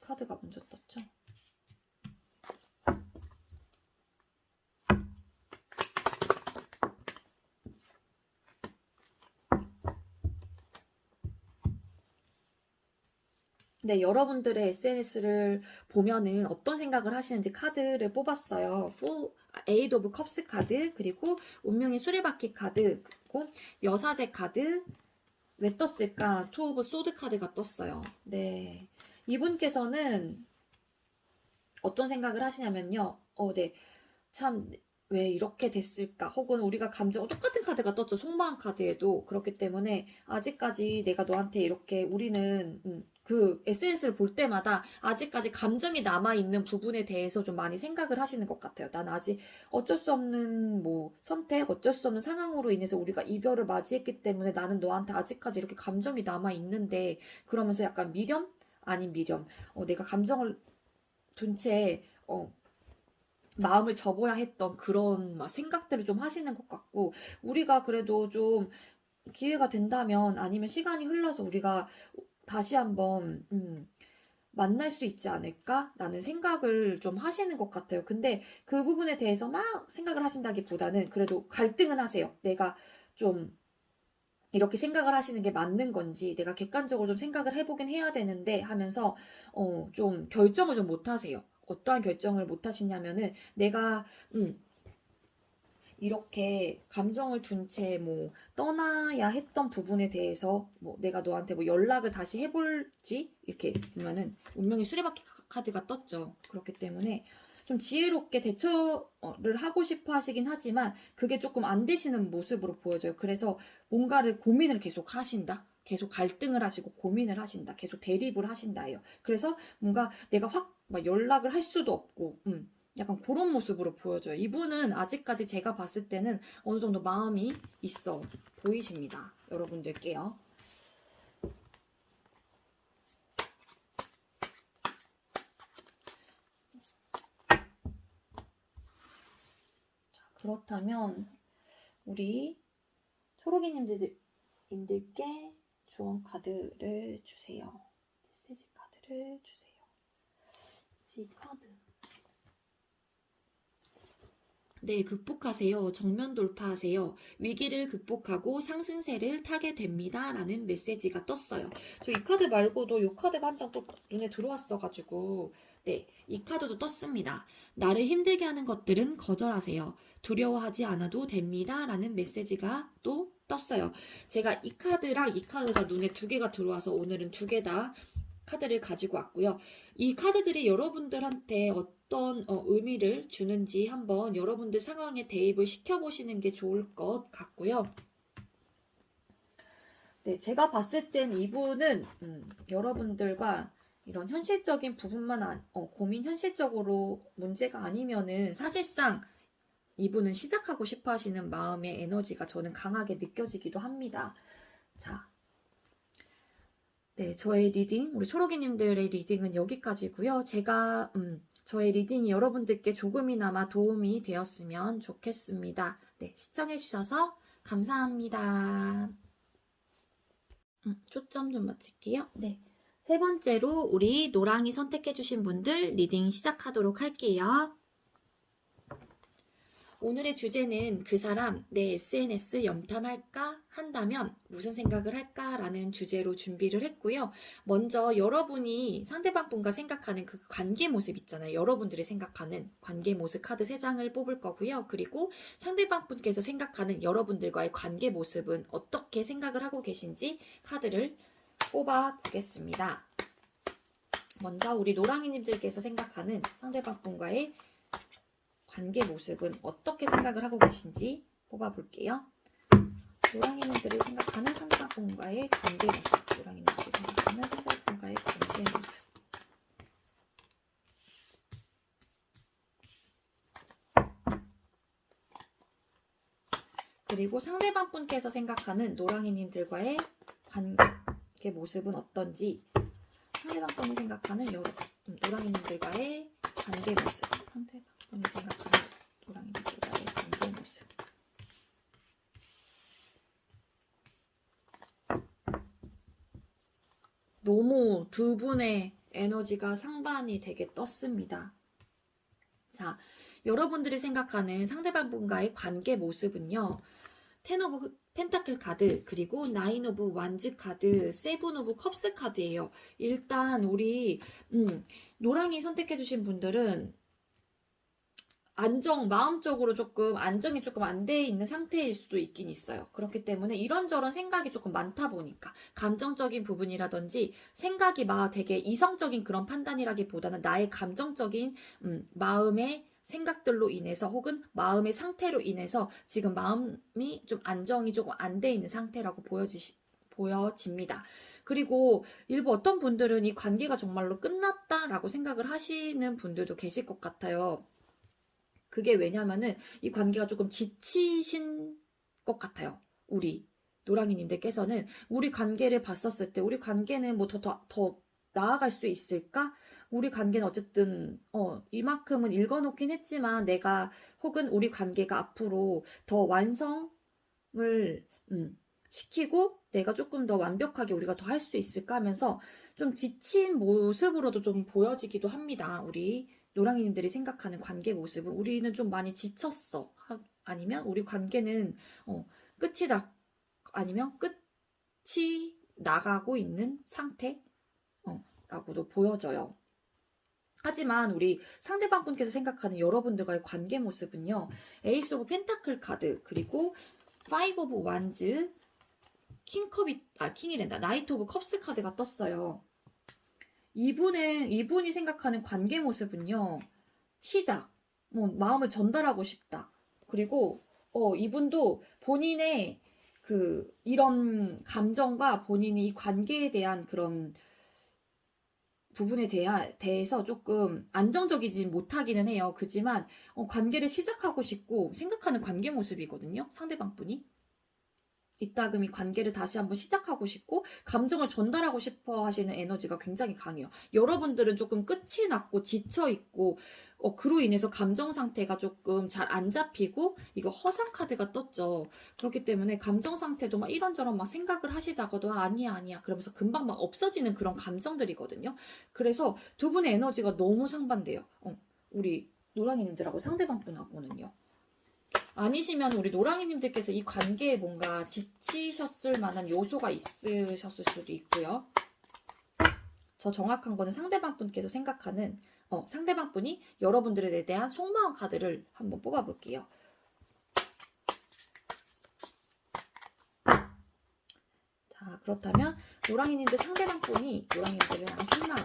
카드가 먼저 떴죠? 네, 여러분들의 SNS를 보면은 어떤 생각을 하시는지 카드를 뽑았어요. 에이드 오브 컵스 카드, 그리고 운명의 수레바퀴 카드, 그리고 여사제 카드, 왜 떴을까? 투 오브 소드 카드가 떴어요. 네. 이분께서는 어떤 생각을 하시냐면요. 네. 참, 왜 이렇게 됐을까? 혹은 우리가 똑같은 카드가 떴죠. 속마음 카드에도. 그렇기 때문에 아직까지 내가 너한테 이렇게 우리는 그 SNS를 볼 때마다 아직까지 감정이 남아있는 부분에 대해서 좀 많이 생각을 하시는 것 같아요. 난 아직 어쩔 수 없는 뭐 선택, 어쩔 수 없는 상황으로 인해서 우리가 이별을 맞이했기 때문에 나는 너한테 아직까지 이렇게 감정이 남아있는데 그러면서 약간 미련? 아닌 미련. 내가 감정을 둔 채, 마음을 접어야 했던 그런 막 생각들을 좀 하시는 것 같고, 우리가 그래도 좀 기회가 된다면 아니면 시간이 흘러서 우리가 다시 한번, 만날 수 있지 않을까라는 생각을 좀 하시는 것 같아요. 근데 그 부분에 대해서 막 생각을 하신다기보다는 그래도 갈등은 하세요. 내가 좀 이렇게 생각을 하시는 게 맞는 건지 내가 객관적으로 좀 생각을 해보긴 해야 되는데 하면서 좀 결정을 좀 못 하세요. 어떠한 결정을 못 하시냐면은 내가 이렇게 감정을 둔 채 뭐 떠나야 했던 부분에 대해서 뭐 내가 너한테 뭐 연락을 다시 해볼지 이렇게 보면은 운명의 수레바퀴 카드가 떴죠. 그렇기 때문에 좀 지혜롭게 대처를 하고 싶어 하시긴 하지만 그게 조금 안 되시는 모습으로 보여져요. 그래서 뭔가를 고민을 계속 하신다. 계속 갈등을 하시고 고민을 하신다. 계속 대립을 하신다예요. 그래서 뭔가 내가 확 막 연락을 할 수도 없고, 약간 그런 모습으로 보여져요. 이분은 아직까지 제가 봤을 때는 어느 정도 마음이 있어 보이십니다. 여러분들께요. 그렇다면 우리 초록이님들께 조언 카드를 주세요. 메시지 카드를 주세요. 이 카드. 네, 극복하세요. 정면 돌파하세요. 위기를 극복하고 상승세를 타게 됩니다. 라는 메시지가 떴어요. 저 이 카드 말고도 이 카드가 한 장 또 눈에 들어왔어가지고 네, 이 카드도 떴습니다. 나를 힘들게 하는 것들은 거절하세요. 두려워하지 않아도 됩니다. 라는 메시지가 또 떴어요. 제가 이 카드랑 이 카드가 눈에 두 개가 들어와서 오늘은 두 개 다 카드를 가지고 왔고요. 이 카드들이 여러분들한테 어떤 의미를 주는지 한번 여러분들 상황에 대입을 시켜보시는 게 좋을 것 같고요. 네, 제가 봤을 땐 이분은 여러분들과 이런 현실적인 부분만 고민 현실적으로 문제가 아니면은 사실상 이분은 시작하고 싶어 하시는 마음의 에너지가 저는 강하게 느껴지기도 합니다. 자, 네, 저의 리딩, 우리 초록이님들의 리딩은 여기까지고요. 제가 저의 리딩이 여러분들께 조금이나마 도움이 되었으면 좋겠습니다. 네, 시청해주셔서 감사합니다. 초점 좀 맞출게요. 네, 세 번째로 우리 노랑이 선택해주신 분들 리딩 시작하도록 할게요. 오늘의 주제는 그 사람 내 SNS 염탐할까 한다면 무슨 생각을 할까라는 주제로 준비를 했고요. 먼저 여러분이 상대방 분과 생각하는 그 관계 모습 있잖아요. 여러분들이 생각하는 관계 모습 카드 3장을 뽑을 거고요. 그리고 상대방 분께서 생각하는 여러분들과의 관계 모습은 어떻게 생각을 하고 계신지 카드를 뽑아 보겠습니다. 먼저 우리 노랑이님들께서 생각하는 상대방 분과의 관계 모습은 어떻게 생각을 하고 계신지 뽑아볼게요. 노랑이님들이 생각하는 상대방과의 관계 모습. 노랑이님들이 생각하는 상대방과의 관계 모습. 그리고 상대방 분께서 생각하는 노랑이님들과의 관계 모습은 어떤지. 상대방 분이 생각하는 노랑이님들과의 관계 모습. 상대방 분이 생각하는 노랑이님들과의 관계 모습. 너무 두 분의 에너지가 상반이 되게 떴습니다. 자, 여러분들이 생각하는 상대방 분과의 관계 모습은요. 텐 오브 펜타클 카드, 그리고 나인 오브 완즈 카드, 세븐 오브 컵스 카드예요. 일단 우리 노랑이 선택해주신 분들은 마음적으로 조금 안정이 조금 안 돼 있는 상태일 수도 있긴 있어요. 그렇기 때문에 이런저런 생각이 조금 많다 보니까 감정적인 부분이라든지 생각이 막 되게 이성적인 그런 판단이라기보다는 나의 감정적인 마음의 생각들로 인해서 혹은 마음의 상태로 인해서 지금 마음이 좀 안정이 조금 안 돼 있는 상태라고 보여집니다. 그리고 일부 어떤 분들은 이 관계가 정말로 끝났다라고 생각을 하시는 분들도 계실 것 같아요. 그게 왜냐면은 이 관계가 조금 지치신 것 같아요. 우리 노랑이님들께서는 우리 관계를 봤었을 때 우리 관계는 뭐 더 나아갈 수 있을까? 우리 관계는 어쨌든 이만큼은 읽어놓긴 했지만 내가 혹은 우리 관계가 앞으로 더 완성을 시키고 내가 조금 더 완벽하게 우리가 더 할 수 있을까 하면서 좀 지친 모습으로도 좀 보여지기도 합니다. 우리 노랑이님들이 생각하는 관계 모습은 우리는 좀 많이 지쳤어. 아니면 우리 관계는 아니면 끝이 나가고 있는 상태라고도 보여져요. 하지만 우리 상대방 분께서 생각하는 여러분들과의 관계 모습은요. 에이스 오브 펜타클 카드, 그리고 파이브 오브 완즈, 킹이란다. 나이트 오브 컵스 카드가 떴어요. 이분이 생각하는 관계 모습은요. 시작. 마음을 전달하고 싶다. 그리고 이분도 본인의 이런 감정과 본인이 이 관계에 대한 그런 부분에 대해서 조금 안정적이지 못하기는 해요. 그지만 관계를 시작하고 싶고 생각하는 관계 모습이거든요. 상대방 분이. 이따금 이 관계를 다시 한번 시작하고 싶고 감정을 전달하고 싶어 하시는 에너지가 굉장히 강해요. 여러분들은 조금 끝이 났고 지쳐 있고 그로 인해서 감정 상태가 조금 잘 안 잡히고 이거 허상 카드가 떴죠. 그렇기 때문에 감정 상태도 막 이런저런 막 생각을 하시다가도 아니야 그러면서 금방 막 없어지는 그런 감정들이거든요. 그래서 두 분의 에너지가 너무 상반돼요. 우리 노랑이님들하고 상대방 분하고는요. 아니시면 우리 노랑이님들께서 이 관계에 뭔가 지치셨을 만한 요소가 있으셨을 수도 있고요. 저 정확한 거는 상대방 분께서 생각하는 상대방 분이 여러분들에 대한 속마음 카드를 한번 뽑아볼게요. 자, 그렇다면 노랑이님들 상대방 분이 노랑이님들을 향한 속마음,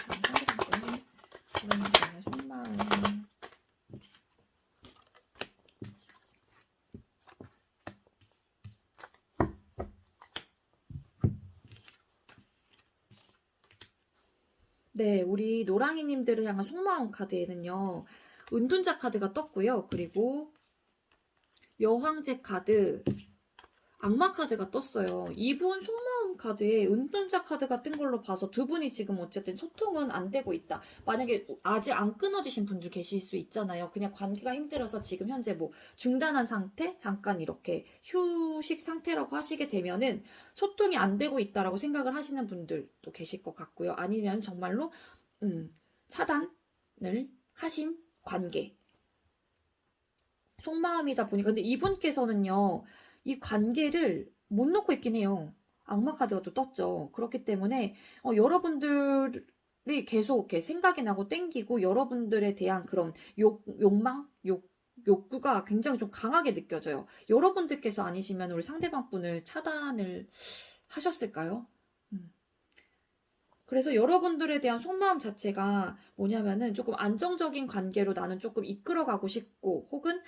상대방 분이 노랑이님들을 향한 속마음. 네, 우리 노랑이님들을 향한 속마음 카드에는요, 은둔자 카드가 떴고요. 그리고 여황제 카드, 악마 카드가 떴어요. 이분 속마음 카드에 은둔자 카드가 뜬 걸로 봐서 두 분이 지금 어쨌든 소통은 안 되고 있다. 만약에 아직 안 끊어지신 분들 계실 수 있잖아요. 그냥 관계가 힘들어서 지금 현재 뭐 중단한 상태? 잠깐 이렇게 휴식 상태라고 하시게 되면은 소통이 안 되고 있다라고 생각을 하시는 분들도 계실 것 같고요. 아니면 정말로 차단을 하신 관계. 속마음이다 보니까 근데 이분께서는요. 이 관계를 못 놓고 있긴 해요. 악마 카드가 또 떴죠. 그렇기 때문에 여러분들이 계속 이렇게 생각이 나고 땡기고 여러분들에 대한 그런 욕망, 욕구가 굉장히 좀 강하게 느껴져요. 여러분들께서 아니시면 우리 상대방 분을 차단을 하셨을까요? 그래서 여러분들에 대한 속마음 자체가 뭐냐면은 조금 안정적인 관계로 나는 조금 이끌어가고 싶고 혹은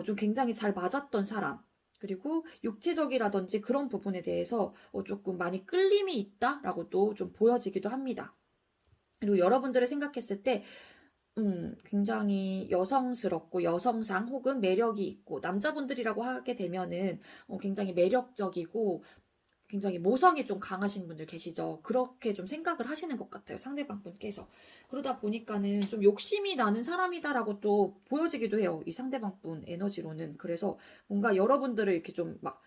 좀 굉장히 잘 맞았던 사람 그리고 육체적이라든지 그런 부분에 대해서 조금 많이 끌림이 있다라고도 좀 보여지기도 합니다. 그리고 여러분들을 생각했을 때 굉장히 여성스럽고 여성상 혹은 매력이 있고 남자분들이라고 하게 되면은 굉장히 매력적이고 굉장히 모성이 좀 강하신 분들 계시죠. 그렇게 좀 생각을 하시는 것 같아요. 상대방 분께서. 그러다 보니까는 좀 욕심이 나는 사람이다라고 또 보여지기도 해요. 이 상대방 분 에너지로는. 그래서 뭔가 여러분들을 이렇게 좀 막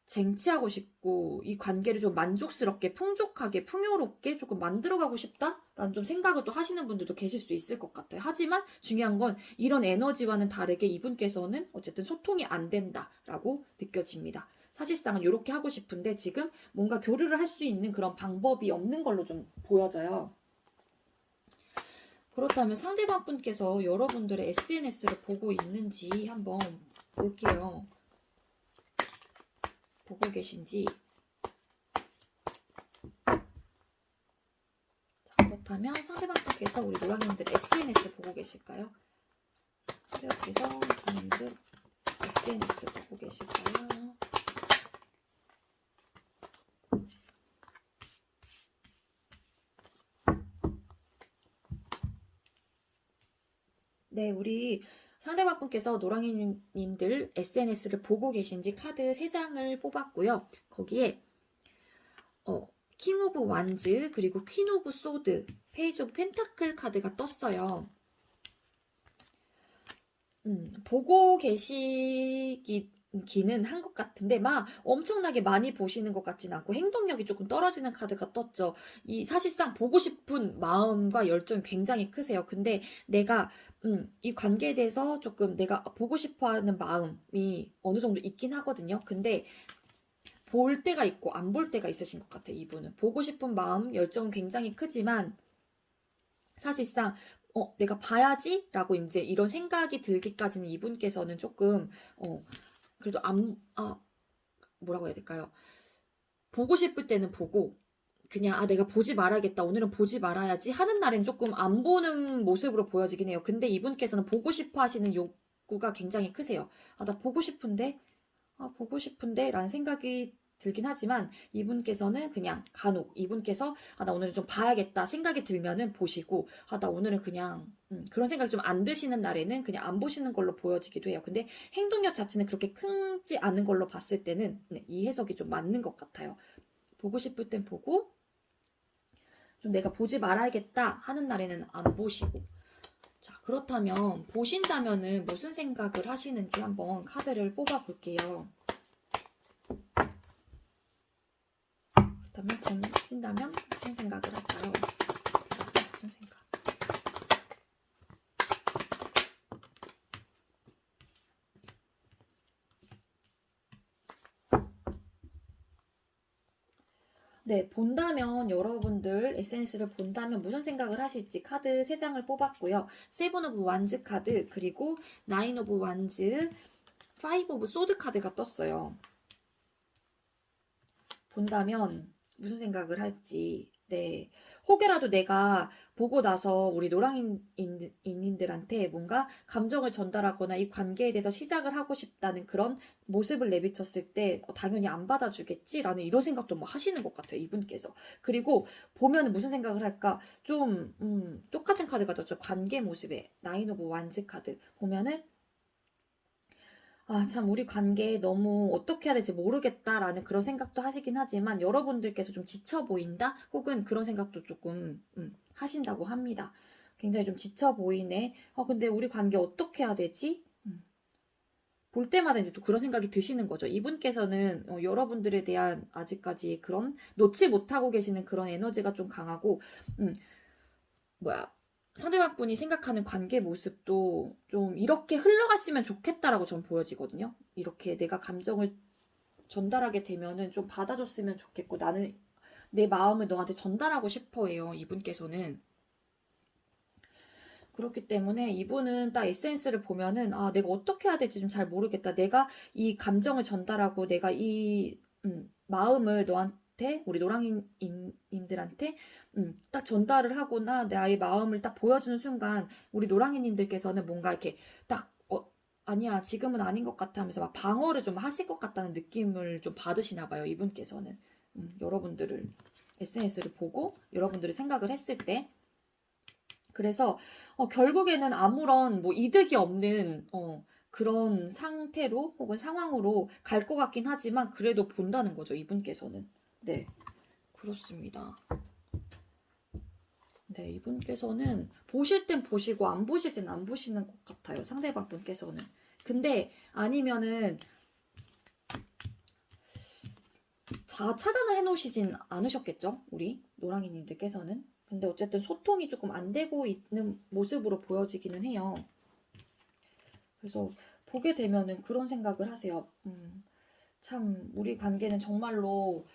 쟁취하고 싶고 이 관계를 좀 만족스럽게 풍족하게 풍요롭게 조금 만들어가고 싶다라는 좀 생각을 또 하시는 분들도 계실 수 있을 것 같아요. 하지만 중요한 건 이런 에너지와는 다르게 이분께서는 어쨌든 소통이 안 된다라고 느껴집니다. 사실상은 이렇게 하고 싶은데 지금 뭔가 교류를 할 수 있는 그런 방법이 없는 걸로 좀 보여져요. 그렇다면 상대방 분께서 여러분들의 SNS를 보고 있는지 한번 볼게요. 보고 계신지. 자, 그렇다면 상대방 분께서 우리 노랑님들 SNS 보고 계실까요? 그래서 노랑님들 SNS 보고 계실까요? 네, 우리 상대방 분께서 노랑이님들 SNS를 보고 계신지 카드 3장을 뽑았고요. 거기에 킹 오브 완즈 그리고 퀸 오브 소드 페이지 오브 펜타클 카드가 떴어요. 보고 계시기는 한 것 같은데 막 엄청나게 많이 보시는 것 같진 않고 행동력이 조금 떨어지는 카드가 떴죠. 이 사실상 보고 싶은 마음과 열정이 굉장히 크세요. 근데 내가 이 관계에 대해서 조금 내가 보고 싶어하는 마음이 어느 정도 있긴 하거든요. 근데 볼 때가 있고 안 볼 때가 있으신 것 같아요. 이분은 보고 싶은 마음 열정은 굉장히 크지만 사실상 내가 봐야지 라고 이제 이런 생각이 들기까지는 이분께서는 조금 그래도 뭐라고 해야 될까요? 보고 싶을 때는 보고 그냥 내가 보지 말아야겠다 오늘은 보지 말아야지 하는 날엔 조금 안 보는 모습으로 보여지긴 해요. 근데 이분께서는 보고 싶어 하시는 욕구가 굉장히 크세요. 나 보고 싶은데 라는 생각이 들긴 하지만 이분께서는 그냥 간혹 이분께서 아, 나 오늘은 좀 봐야겠다 생각이 들면은 보시고 아, 나 오늘은 그냥 그런 생각이 좀 안 드시는 날에는 그냥 안 보시는 걸로 보여지기도 해요. 근데 행동력 자체는 그렇게 크지 않은 걸로 봤을 때는 네, 이 해석이 좀 맞는 것 같아요. 보고 싶을 땐 보고 좀 내가 보지 말아야겠다 하는 날에는 안 보시고. 자, 그렇다면 보신다면은 무슨 생각을 하시는지 한번 카드를 뽑아 볼게요. 그렇다면 보신다면 무슨 생각을 할까요? 무슨 생각? 네, 본다면 여러분들 SNS를 본다면 무슨 생각을 하실지 카드 3장을 뽑았고요. 세븐 오브 완즈 카드, 그리고 나인 오브 완즈, 파이브 오브 소드 카드가 떴어요. 본다면 무슨 생각을 할지. 네. 혹여라도 내가 보고 나서 우리 노랑이님들한테 뭔가 감정을 전달하거나 이 관계에 대해서 시작을 하고 싶다는 그런 모습을 내비쳤을 때 당연히 안 받아주겠지라는 이런 생각도 뭐 하시는 것 같아요. 이분께서. 그리고 보면 무슨 생각을 할까? 좀 똑같은 카드가 떴죠. 관계 모습에 나인 오브 완즈 카드 보면은 아, 참, 우리 관계 너무 어떻게 해야 될지 모르겠다라는 그런 생각도 하시긴 하지만 여러분들께서 좀 지쳐 보인다? 혹은 그런 생각도 조금 하신다고 합니다. 굉장히 좀 지쳐 보이네. 근데 우리 관계 어떻게 해야 되지? 볼 때마다 이제 또 그런 생각이 드시는 거죠. 이분께서는 여러분들에 대한 아직까지 그런 놓지 못하고 계시는 그런 에너지가 좀 강하고, 뭐야. 상대방 분이 생각하는 관계 모습도 좀 이렇게 흘러갔으면 좋겠다라고 전 보여지거든요. 이렇게 내가 감정을 전달하게 되면은 좀 받아줬으면 좋겠고 나는 내 마음을 너한테 전달하고 싶어해요. 이분께서는. 그렇기 때문에 이분은 딱 에센스를 보면은 아, 내가 어떻게 해야 될지 좀 잘 모르겠다. 내가 이 감정을 전달하고 내가 이 마음을 너한테 우리 노랑이님들한테 딱 전달을 하거나 나의 마음을 딱 보여주는 순간 우리 노랑이님들께서는 뭔가 이렇게 딱 아니야 지금은 아닌 것 같아 하면서 막 방어를 좀 하실 것 같다는 느낌을 좀 받으시나 봐요. 이분께서는 여러분들을 SNS를 보고 여러분들이 생각을 했을 때 그래서 결국에는 아무런 뭐 이득이 없는 그런 상태로 혹은 상황으로 갈 것 같긴 하지만 그래도 본다는 거죠. 이분께서는. 네. 그렇습니다. 네, 이분께서는 보실 땐 보시고 안 보실 땐 안 보시는 것 같아요. 상대방 분께서는. 근데 아니면은 차단을 해놓으시진 않으셨겠죠? 우리 노랑이님들께서는. 근데 어쨌든 소통이 조금 안 되고 있는 모습으로 보여지기는 해요. 그래서 보게 되면은 그런 생각을 하세요. 참 우리 관계는 정말로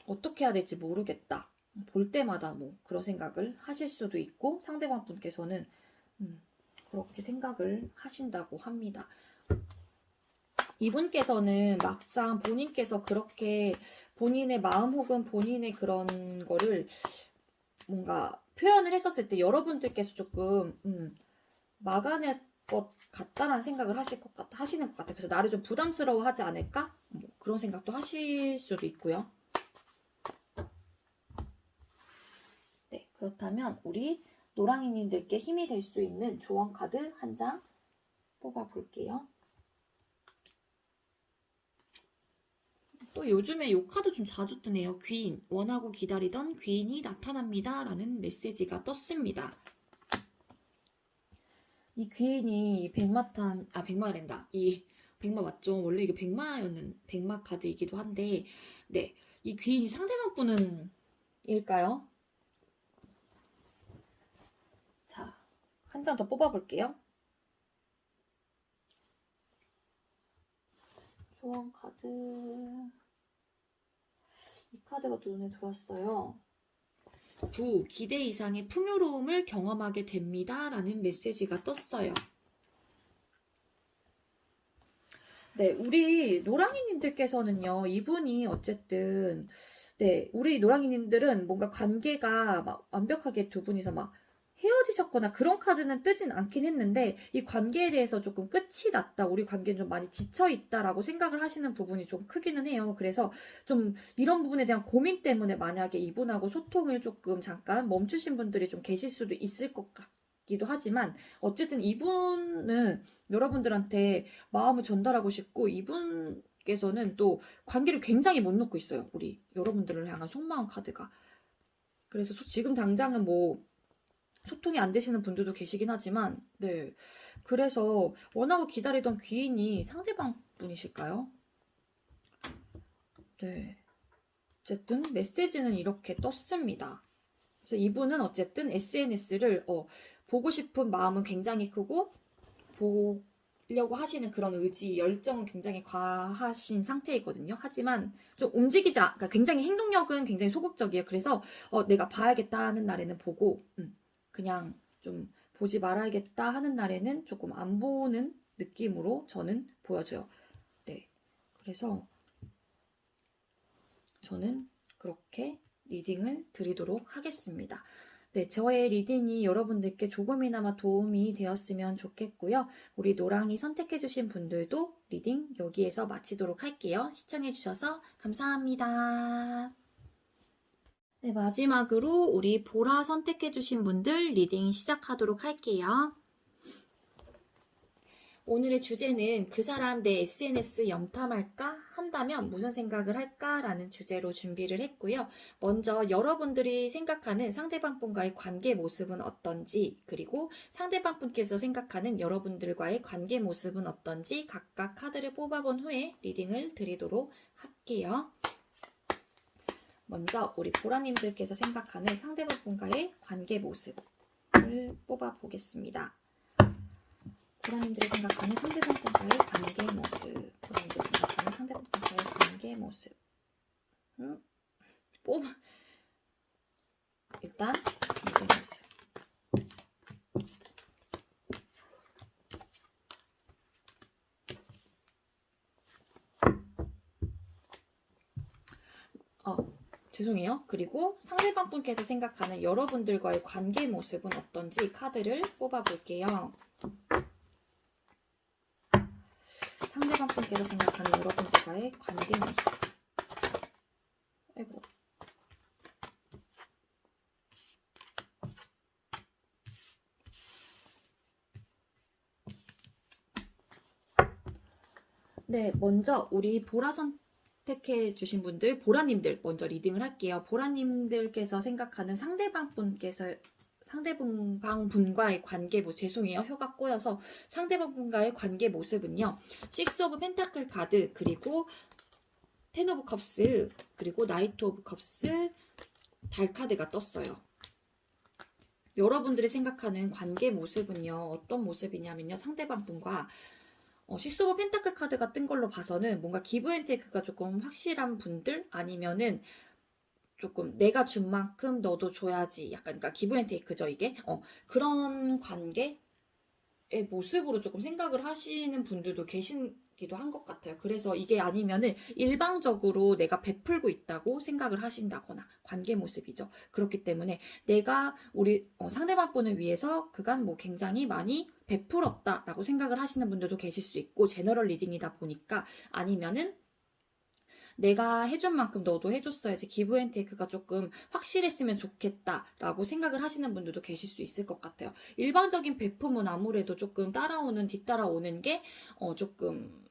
어떻게 해야 될지 모르겠다. 볼 때마다 뭐 그런 생각을 하실 수도 있고 상대방 분께서는 그렇게 생각을 하신다고 합니다. 이분께서는 막상 본인께서 그렇게 본인의 마음 혹은 본인의 그런 거를 뭔가 표현을 했었을 때 여러분들께서 조금 막아낼 것 같다라는 생각을 하시는 것 같아요. 그래서 나를 좀 부담스러워하지 않을까? 뭐 그런 생각도 하실 수도 있고요. 네, 그렇다면 우리 노랑이님들께 힘이 될 수 있는 조언 카드 한 장 뽑아볼게요. 또 요즘에 요 카드 좀 자주 뜨네요. 귀인, 원하고 기다리던 귀인이 나타납니다. 라는 메시지가 떴습니다. 이 귀인이 백마랜다. 이 백마 맞죠? 원래 이게 백마 카드이기도 한데, 네. 이 귀인이 상대방 분은 일까요? 자, 한 장 더 뽑아볼게요. 조언 카드. 이 카드가 또 눈에 들어왔어요. 기대 이상의 풍요로움을 경험하게 됩니다. 라는 메시지가 떴어요. 네, 우리 노랑이님들께서는요, 이분이 어쨌든, 네, 우리 노랑이님들은 뭔가 관계가 막 완벽하게 두 분이서 막 헤어지셨거나 그런 카드는 뜨진 않긴 했는데 이 관계에 대해서 조금 끝이 났다. 우리 관계는 좀 많이 지쳐있다라고 생각을 하시는 부분이 좀 크기는 해요. 그래서 좀 이런 부분에 대한 고민 때문에 만약에 이분하고 소통을 조금 잠깐 멈추신 분들이 좀 계실 수도 있을 것 같기도 하지만 어쨌든 이분은 여러분들한테 마음을 전달하고 싶고 이분께서는 또 관계를 굉장히 못 놓고 있어요. 우리 여러분들을 향한 속마음 카드가. 그래서 지금 당장은 뭐 소통이 안 되시는 분들도 계시긴 하지만, 네. 그래서 원하고 기다리던 귀인이 상대방 분이실까요? 네. 어쨌든 메시지는 이렇게 떴습니다. 그래서 이분은 어쨌든 SNS를 보고 싶은 마음은 굉장히 크고 보려고 하시는 그런 의지, 열정은 굉장히 과하신 상태이거든요. 하지만 좀 그러니까 굉장히 행동력은 굉장히 소극적이에요. 그래서 내가 봐야겠다 하는 날에는 보고 그냥 좀 보지 말아야겠다 하는 날에는 조금 안 보는 느낌으로 저는 보여져요. 네. 그래서 저는 그렇게 리딩을 드리도록 하겠습니다. 네, 저의 리딩이 여러분들께 조금이나마 도움이 되었으면 좋겠고요. 우리 노랑이 선택해주신 분들도 리딩 여기에서 마치도록 할게요. 시청해주셔서 감사합니다. 네, 마지막으로 우리 보라 선택해주신 분들 리딩 시작하도록 할게요. 오늘의 주제는 그 사람 내 SNS 염탐할까? 한다면 무슨 생각을 할까? 라는 주제로 준비를 했고요. 먼저 여러분들이 생각하는 상대방 분과의 관계 모습은 어떤지, 그리고 상대방 분께서 생각하는 여러분들과의 관계 모습은 어떤지 각각 카드를 뽑아본 후에 리딩을 드리도록 할게요. 먼저 우리 보라님들께서 생각하는 상대방 분과의 관계 모습을 뽑아보겠습니다. 보라님들이 생각하는 상대방 분과의 관계 모습. 보라님들이 생각하는 상대방 분과의 관계 모습. 일단 관계 모습. 죄송해요. 그리고 상대방 분께서 생각하는 여러분들과의 관계 모습은 어떤지 카드를 뽑아볼게요. 상대방 분께서 생각하는 여러분들과의 관계 모습. 아이고. 네, 먼저 우리 보라 선택해 주신 분들, 보라님들 먼저 리딩을 할게요. 보라님들께서 생각하는 상대방 분과의 관계 모습, 죄송해요. 혀가 꼬여서 상대방 분과의 관계 모습은요. 식스 오브 펜타클 카드, 그리고 텐 오브 컵스, 그리고 나이트 오브 컵스, 달 카드가 떴어요. 여러분들이 생각하는 관계 모습은요. 어떤 모습이냐면요. 상대방 분과 식스 오브 펜타클 카드가 뜬 걸로 봐서는 뭔가 기브 앤 테이크가 조금 확실한 분들, 아니면은 조금 내가 준 만큼 너도 줘야지, 약간 그러니까 기브 앤 테이크죠 이게. 그런 관계의 모습으로 조금 생각을 하시는 분들도 계시기도 한 것 같아요. 그래서 이게 아니면은 일방적으로 내가 베풀고 있다고 생각을 하신다거나, 관계 모습이죠. 그렇기 때문에 내가 우리 상대방 분을 위해서 그간 뭐 굉장히 많이 베풀었다라고 생각을 하시는 분들도 계실 수 있고, 제너럴 리딩이다 보니까, 아니면은 내가 해준 만큼 너도 해줬어야지, 기브 앤 테이크가 조금 확실했으면 좋겠다라고 생각을 하시는 분들도 계실 수 있을 것 같아요. 일반적인 베품은 아무래도 조금 뒤따라오는 게 조금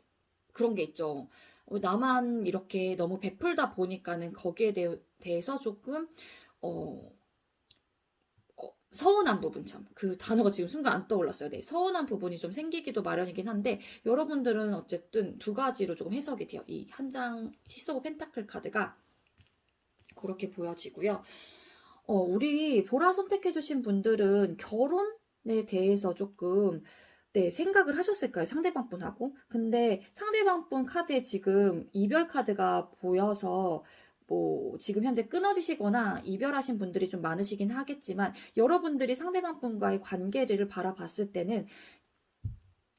그런 게 있죠. 나만 이렇게 너무 베풀다 보니까는 거기에 대해서 조금 서운한 부분, 참 그 단어가 지금 순간 안 떠올랐어요. 네, 서운한 부분이 좀 생기기도 마련이긴 한데, 여러분들은 어쨌든 두 가지로 조금 해석이 돼요. 이 한 장 시스 오브 펜타클 카드가 그렇게 보여지고요. 우리 보라 선택해주신 분들은 결혼에 대해서 조금 생각을 하셨을까요? 상대방 분하고. 근데 상대방 분 카드에 지금 이별 카드가 보여서 뭐 지금 현재 끊어지시거나 이별하신 분들이 좀 많으시긴 하겠지만, 여러분들이 상대방 분과의 관계를 바라봤을 때는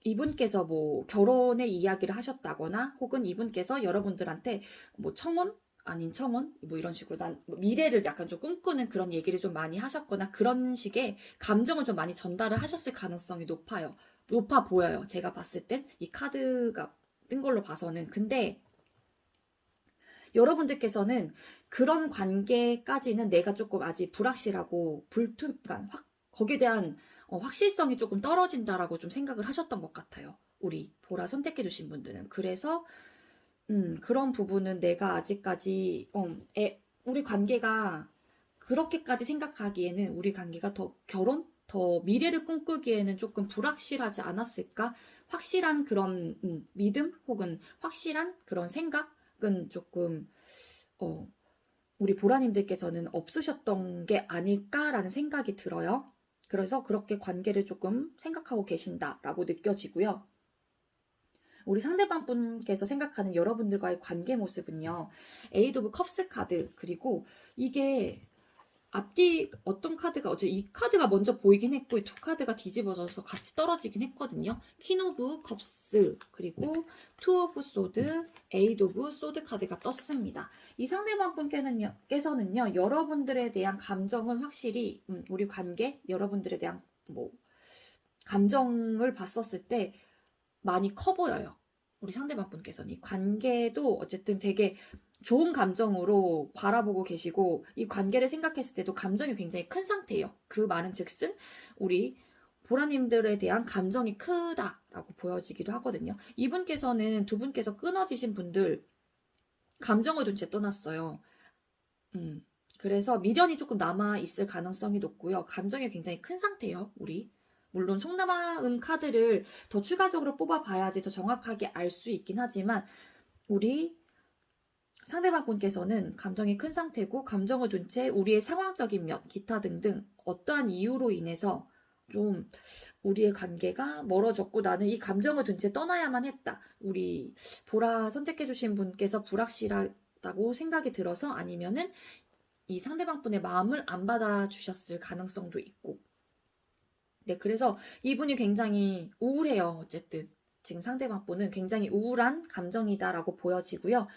이분께서 뭐 결혼의 이야기를 하셨다거나, 혹은 이분께서 여러분들한테 뭐 청혼, 아닌 청혼? 뭐 이런 식으로 미래를 약간 좀 꿈꾸는 그런 얘기를 좀 많이 하셨거나 그런 식의 감정을 좀 많이 전달을 하셨을 가능성이 높아요. 높아 보여요. 제가 봤을 땐 이 카드가 뜬 걸로 봐서는. 근데 여러분들께서는 그런 관계까지는 내가 조금 아직 불확실하고 그러니까 거기에 대한 확실성이 조금 떨어진다라고 좀 생각을 하셨던 것 같아요. 우리 보라 선택해주신 분들은. 그래서 그런 부분은 내가 아직까지 우리 관계가 그렇게까지 생각하기에는 우리 관계가 더 더 미래를 꿈꾸기에는 조금 불확실하지 않았을까? 확실한 그런 믿음 혹은 확실한 그런 생각은 조금 우리 보라님들께서는 없으셨던 게 아닐까라는 생각이 들어요. 그래서 그렇게 관계를 조금 생각하고 계신다라고 느껴지고요. 우리 상대방 분께서 생각하는 여러분들과의 관계 모습은요. 에이드 오브 컵스 카드, 그리고 이게 앞뒤 어떤 카드가 어제 이 카드가 먼저 보이긴 했고 이 두 카드가 뒤집어져서 같이 떨어지긴 했거든요. 퀸 오브 컵스, 그리고 투 오브 소드, 에이드 오브 소드 카드가 떴습니다. 이 상대방 분께서는요, 여러분들에 대한 감정은 확실히 우리 관계, 여러분들에 대한 뭐 감정을 봤었을 때 많이 커 보여요. 우리 상대방 분께서는 이 관계도 어쨌든 되게 좋은 감정으로 바라보고 계시고 이 관계를 생각했을 때도 감정이 굉장히 큰 상태예요. 그 말은 즉슨 우리 보라님들에 대한 감정이 크다라고 보여지기도 하거든요. 이분께서는 두 분께서 끊어지신 분들 감정을 둔 채 떠났어요. 그래서 미련이 조금 남아있을 가능성이 높고요. 감정이 굉장히 큰 상태예요. 우리 물론 속마음 카드를 더 추가적으로 뽑아봐야지 더 정확하게 알 수 있긴 하지만 우리 상대방 분께서는 감정이 큰 상태고 감정을 둔 채 우리의 상황적인 면, 기타 등등 어떠한 이유로 인해서 좀 우리의 관계가 멀어졌고 나는 이 감정을 둔 채 떠나야만 했다. 우리 보라 선택해주신 분께서 불확실하다고 생각이 들어서 아니면은 이 상대방 분의 마음을 안 받아주셨을 가능성도 있고 네, 그래서 이분이 굉장히 우울해요. 어쨌든 지금 상대방 분은 굉장히 우울한 감정이다라고 보여지고요.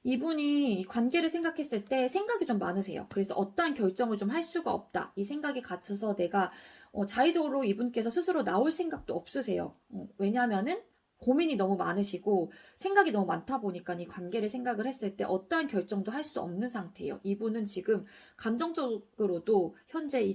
이분이 관계를 생각했을 때 생각이 좀 많으세요. 그래서 어떠한 결정을 좀 할 수가 없다. 이 생각이 갇혀서 내가 자의적으로 이분께서 스스로 나올 생각도 없으세요. 왜냐하면은 고민이 너무 많으시고 생각이 너무 많다 보니까 이 관계를 생각을 했을 때 어떠한 결정도 할 수 없는 상태예요. 이분은 지금 감정적으로도 현재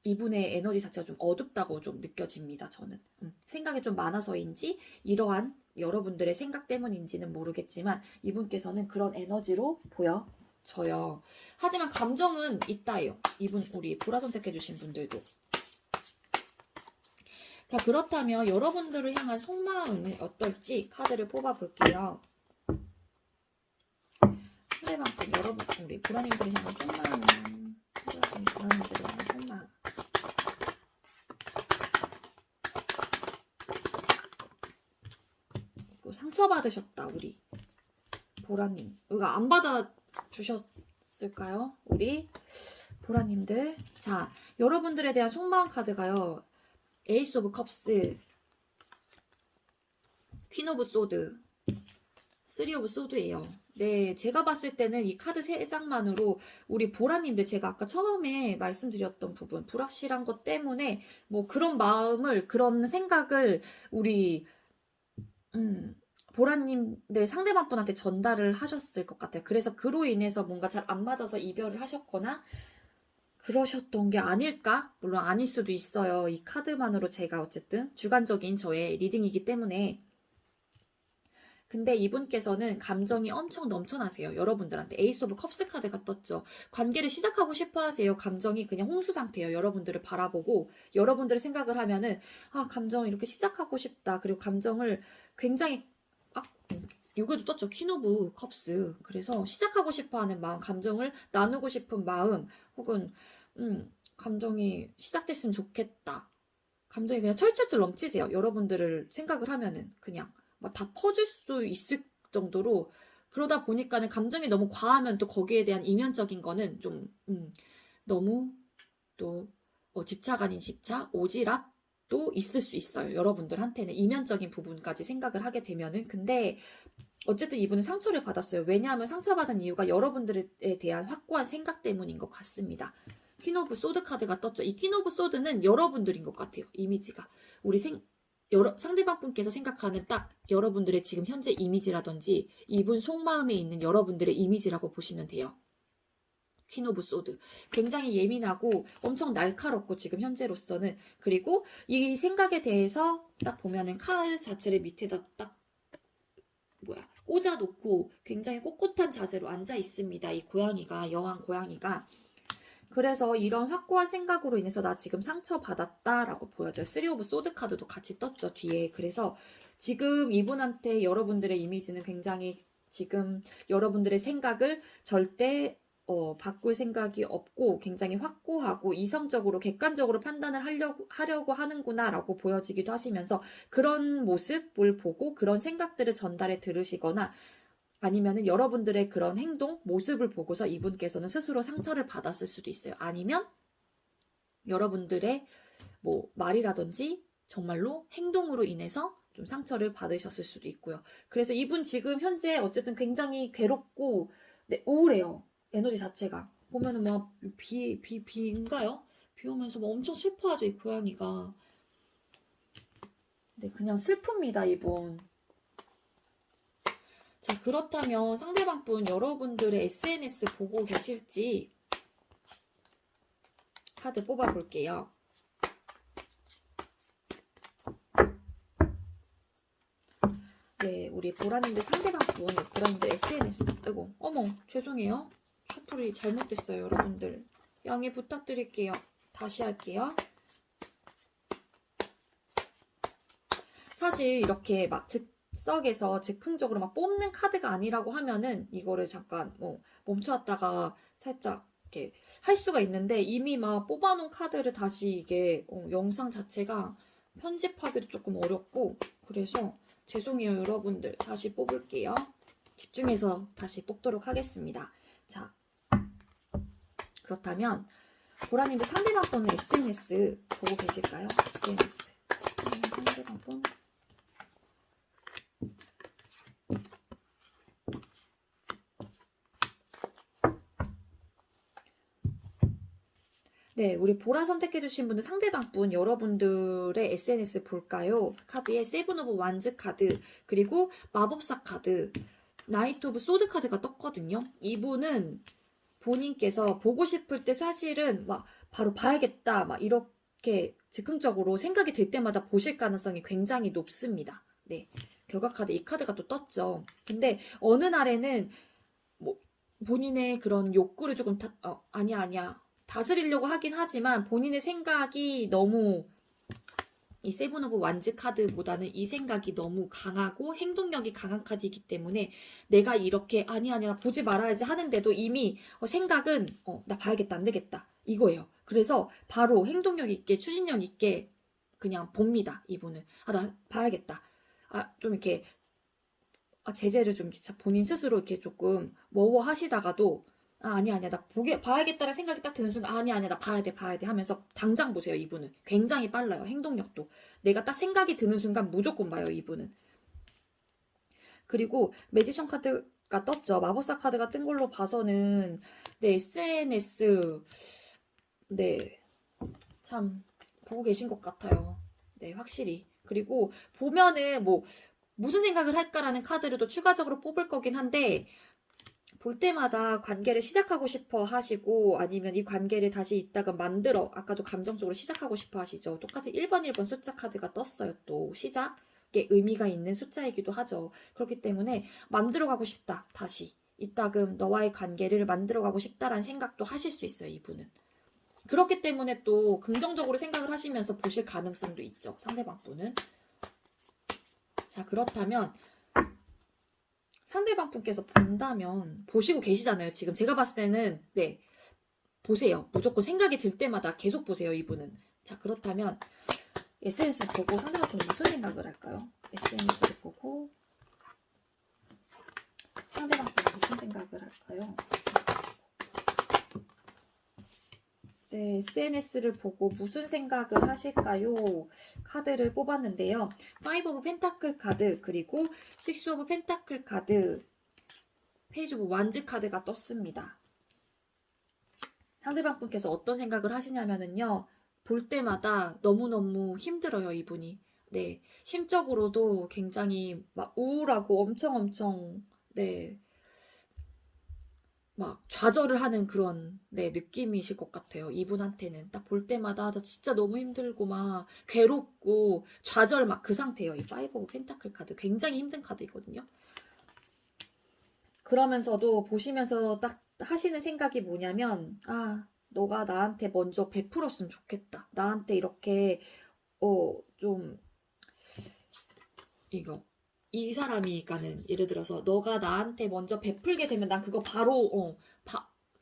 이분의 에너지 자체가 좀 어둡다고 좀 느껴집니다. 저는 생각이 좀 많아서인지 이러한 여러분들의 생각 때문인지는 모르겠지만 이분께서는 그런 에너지로 보여져요. 하지만 감정은 있다예요. 이분 우리 보라 선택해주신 분들도. 자, 그렇다면 여러분들을 향한 속마음은 어떨지 카드를 뽑아볼게요. 상대방분 여러분 우리 보라님들을 향한 속마음은 보라님들을 향한 속마음. 상처받으셨다 우리 보라님. 이거 안 받아주셨을까요? 우리 보라님들. 자, 여러분들에 대한 속마음 카드가요. 에이스 오브 컵스, 퀸 오브 소드, 쓰리 오브 소드예요. 네, 제가 봤을 때는 이 카드 3장만으로 우리 보라님들 제가 아까 처음에 말씀드렸던 부분 불확실한 것 때문에 뭐 그런 마음을 그런 생각을 우리 보라님들 상대방 분한테 전달을 하셨을 것 같아요. 그래서 그로 인해서 뭔가 잘 안 맞아서 이별을 하셨거나 그러셨던 게 아닐까? 물론 아닐 수도 있어요. 이 카드만으로 제가 어쨌든 주관적인 저의 리딩이기 때문에. 근데 이분께서는 감정이 엄청 넘쳐나세요. 여러분들한테. 에이스 오브 컵스 카드가 떴죠. 관계를 시작하고 싶어 하세요. 감정이 그냥 홍수 상태예요. 여러분들을 바라보고 여러분들의 생각을 하면은 감정 이렇게 시작하고 싶다. 그리고 감정을 굉장히 이거도 떴죠. 퀸 오브 컵스. 그래서 시작하고 싶어하는 마음, 감정을 나누고 싶은 마음, 혹은 감정이 시작됐으면 좋겠다. 감정이 그냥 철철철 넘치세요. 여러분들을 생각을 하면은 그냥 막 다 퍼질 수 있을 정도로. 그러다 보니까는 감정이 너무 과하면 또 거기에 대한 이면적인 거는 좀 너무 또 집착 아닌 집착, 오지랖 도 있을 수 있어요. 여러분들한테는 이면적인 부분까지 생각을 하게 되면은. 근데 어쨌든 이분은 상처를 받았어요. 왜냐하면 상처받은 이유가 여러분들에 대한 확고한 생각 때문인 것 같습니다. 퀸 오브 소드 카드가 떴죠. 이 퀸 오브 소드는 여러분들인 것 같아요. 이미지가. 상대방 분께서 생각하는 딱 여러분들의 지금 현재 이미지라든지 이분 속마음에 있는 여러분들의 이미지라고 보시면 돼요. 퀸 오브 소드. 굉장히 예민하고 엄청 날카롭고 지금 현재로서는. 그리고 이 생각에 대해서 딱 보면은 칼 자체를 밑에다 딱 꽂아놓고 굉장히 꼿꼿한 자세로 앉아 있습니다. 이 고양이가, 여왕 고양이가. 그래서 이런 확고한 생각으로 인해서 나 지금 상처받았다라고 보여져요. 3 오브 소드 카드도 같이 떴죠, 뒤에. 그래서 지금 이분한테 여러분들의 이미지는 굉장히 지금 여러분들의 생각을 절대 바꿀 생각이 없고 굉장히 확고하고 이성적으로 객관적으로 판단을 하려고 하는구나 라고 보여지기도 하시면서 그런 모습을 보고 그런 생각들을 전달해 들으시거나 아니면은 여러분들의 그런 행동, 모습을 보고서 이분께서는 스스로 상처를 받았을 수도 있어요. 아니면 여러분들의 뭐 말이라든지 정말로 행동으로 인해서 좀 상처를 받으셨을 수도 있고요. 그래서 이분 지금 현재 어쨌든 굉장히 괴롭고 우울해요. 에너지 자체가. 보면은 막 비인가요? 비 오면서 막 엄청 슬퍼하죠, 이 고양이가. 네, 그냥 슬픕니다, 이분. 자, 그렇다면 상대방 분 여러분들의 SNS 보고 계실지 카드 뽑아볼게요. 네, 우리 보라님들 상대방 분, 보라님들 SNS. 아이고, 어머, 죄송해요. 셔플이 잘못됐어요, 여러분들. 양해 부탁드릴게요. 다시 할게요. 사실 이렇게 막 즉석에서 즉흥적으로 막 뽑는 카드가 아니라고 하면은 이거를 잠깐 멈춰왔다가 살짝 이렇게 할 수가 있는데 이미 막 뽑아놓은 카드를 다시 이게 영상 자체가 편집하기도 조금 어렵고 그래서 죄송해요, 여러분들. 다시 뽑을게요. 집중해서 다시 뽑도록 하겠습니다. 자, 그렇다면 보라님들 상대방 분은 SNS 보고 계실까요? SNS. 상대방 분. 네, 우리 보라 선택해주신 분들 상대방 분 여러분들의 SNS 볼까요? 카드에 세븐 오브 완즈 카드 그리고 마법사 카드 나이트 오브 소드 카드가 떴거든요. 이분은 본인께서 보고 싶을 때 사실은 막 바로 봐야겠다 막 이렇게 즉흥적으로 생각이 들 때마다 보실 가능성이 굉장히 높습니다. 네, 결과 카드 이 카드가 또 떴죠. 근데 어느 날에는 뭐 본인의 그런 욕구를 조금 아니야 다스리려고 하긴 하지만 본인의 생각이 너무 이 세븐 오브 완즈 카드보다는 이 생각이 너무 강하고 행동력이 강한 카드이기 때문에 내가 이렇게 아니야 보지 말아야지 하는데도 이미 생각은 나 봐야겠다 안 되겠다 이거예요. 그래서 바로 행동력 있게 추진력 있게 그냥 봅니다. 이분은 나 봐야겠다. 좀 이렇게 제재를 좀 본인 스스로 이렇게 조금 하시다가도 아니야 나 봐야겠다는 생각이 딱 드는 순간 아니야 나 봐야 돼 하면서 당장 보세요. 이분은 굉장히 빨라요. 행동력도 내가 딱 생각이 드는 순간 무조건 봐요. 이분은. 그리고 매지션 카드가 떴죠. 마법사 카드가 뜬 걸로 봐서는 네, SNS 참 보고 계신 것 같아요. 네, 확실히. 그리고 보면은 무슨 생각을 할까라는 카드를 또 추가적으로 뽑을 거긴 한데 볼 때마다 관계를 시작하고 싶어 하시고 아니면 이 관계를 다시 이따가 아까도 감정적으로 시작하고 싶어 하시죠. 똑같이 1번 숫자 카드가 떴어요. 또 시작에 의미가 있는 숫자이기도 하죠. 그렇기 때문에 만들어가고 싶다. 다시 이따금 너와의 관계를 만들어가고 싶다라는 생각도 하실 수 있어요. 이분은. 그렇기 때문에 또 긍정적으로 생각을 하시면서 보실 가능성도 있죠. 상대방 분은. 자, 그렇다면 상대방 분께서 본다면 보시고 계시잖아요. 지금 제가 봤을 때는 네, 보세요. 무조건 생각이 들 때마다 계속 보세요. 이분은. 자, 그렇다면 SNS 보고 상대방 분은 무슨 생각을 할까요? SNS를 보고 상대방 분은 무슨 생각을 할까요? 네, SNS를 보고 무슨 생각을 하실까요? 카드를 뽑았는데요. 5 오브 펜타클 카드, 그리고 6 오브 펜타클 카드, 페이지 오브 완즈 카드가 떴습니다. 상대방 분께서 어떤 생각을 하시냐면은요. 볼 때마다 너무너무 힘들어요, 이분이. 네, 심적으로도 굉장히 막 우울하고 엄청, 네, 막 좌절을 하는 그런 네, 느낌이실 것 같아요. 이분한테는 딱 볼 때마다 저 진짜 너무 힘들고 막 괴롭고 좌절 막 그 상태예요. 이 5 오브 펜타클 카드 굉장히 힘든 카드이거든요. 그러면서도 보시면서 딱 하시는 생각이 뭐냐면 아, 너가 나한테 먼저 베풀었으면 좋겠다. 나한테 이렇게 좀 이거 이 사람이니까는 예를 들어서 너가 나한테 먼저 베풀게 되면 난 그거 바로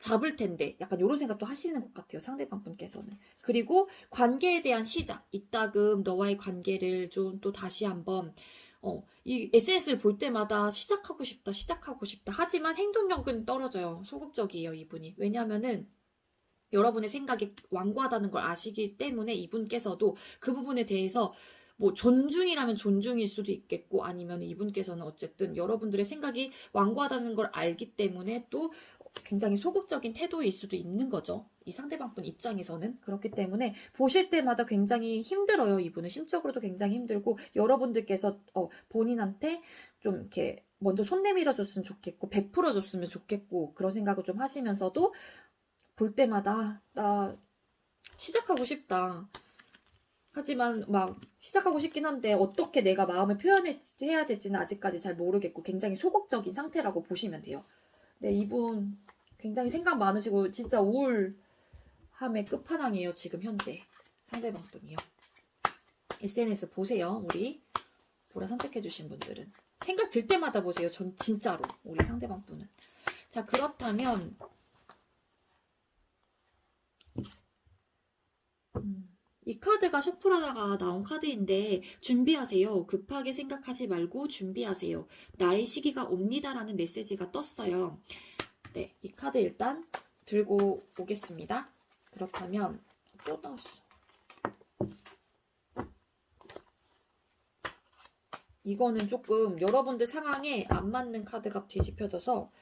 잡을 텐데 약간 이런 생각도 하시는 것 같아요. 상대방 분께서는. 그리고 관계에 대한 시작. 이따금 너와의 관계를 좀 또 다시 한번 이 SNS를 볼 때마다 시작하고 싶다. 하지만 행동력은 떨어져요. 소극적이에요, 이분이. 왜냐하면은 여러분의 생각이 완고하다는 걸 아시기 때문에 이분께서도 그 부분에 대해서 뭐 존중이라면 존중일 수도 있겠고 아니면 이분께서는 어쨌든 여러분들의 생각이 완고하다는 걸 알기 때문에 또 굉장히 소극적인 태도일 수도 있는 거죠. 이 상대방 분 입장에서는. 그렇기 때문에 보실 때마다 굉장히 힘들어요. 이분은 심적으로도 굉장히 힘들고 여러분들께서 본인한테 좀 이렇게 먼저 손 내밀어 줬으면 좋겠고 베풀어 줬으면 좋겠고 그런 생각을 좀 하시면서도 볼 때마다 나 시작하고 싶다. 하지만 막 시작하고 싶긴 한데 어떻게 내가 마음을 표현해야 될지는 아직까지 잘 모르겠고 굉장히 소극적인 상태라고 보시면 돼요. 네, 이분 굉장히 생각 많으시고 진짜 우울함의 끝판왕이에요. 지금 현재 상대방 분이요. SNS 보세요. 우리 보라 선택해주신 분들은 생각 들 때마다 보세요. 전 진짜로 우리 상대방 분은. 자, 그렇다면 이 카드가 셔플하다가 나온 카드인데 준비하세요. 급하게 생각하지 말고 준비하세요. 나의 시기가 옵니다라는 메시지가 떴어요. 네, 이 카드 일단 들고 오겠습니다. 그렇다면 또 나왔어. 이거는 조금 여러분들 상황에 안 맞는 카드가 뒤집혀져서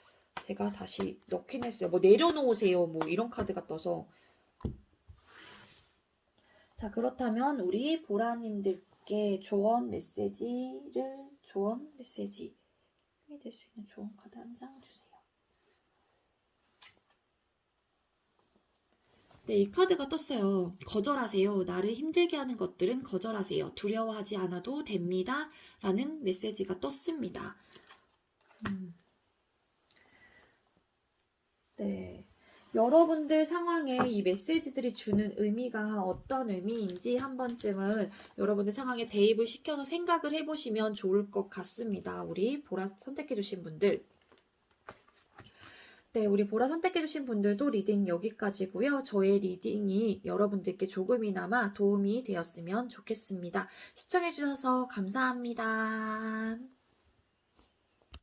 제가 다시 넣긴 했어요. 뭐 내려놓으세요. 뭐 이런 카드가 떠서. 자, 그렇다면 우리 보라님들께 조언 메시지 힘이 될 수 있는 조언 카드 한 장 주세요. 네, 이 카드가 떴어요. 거절하세요. 나를 힘들게 하는 것들은 거절하세요. 두려워하지 않아도 됩니다. 라는 메시지가 떴습니다. 네. 여러분들 상황에 이 메시지들이 주는 의미가 어떤 의미인지 한 번쯤은 여러분들 상황에 대입을 시켜서 생각을 해보시면 좋을 것 같습니다. 우리 보라 선택해주신 분들. 네, 우리 보라 선택해주신 분들도 리딩 여기까지고요. 저의 리딩이 여러분들께 조금이나마 도움이 되었으면 좋겠습니다. 시청해주셔서 감사합니다.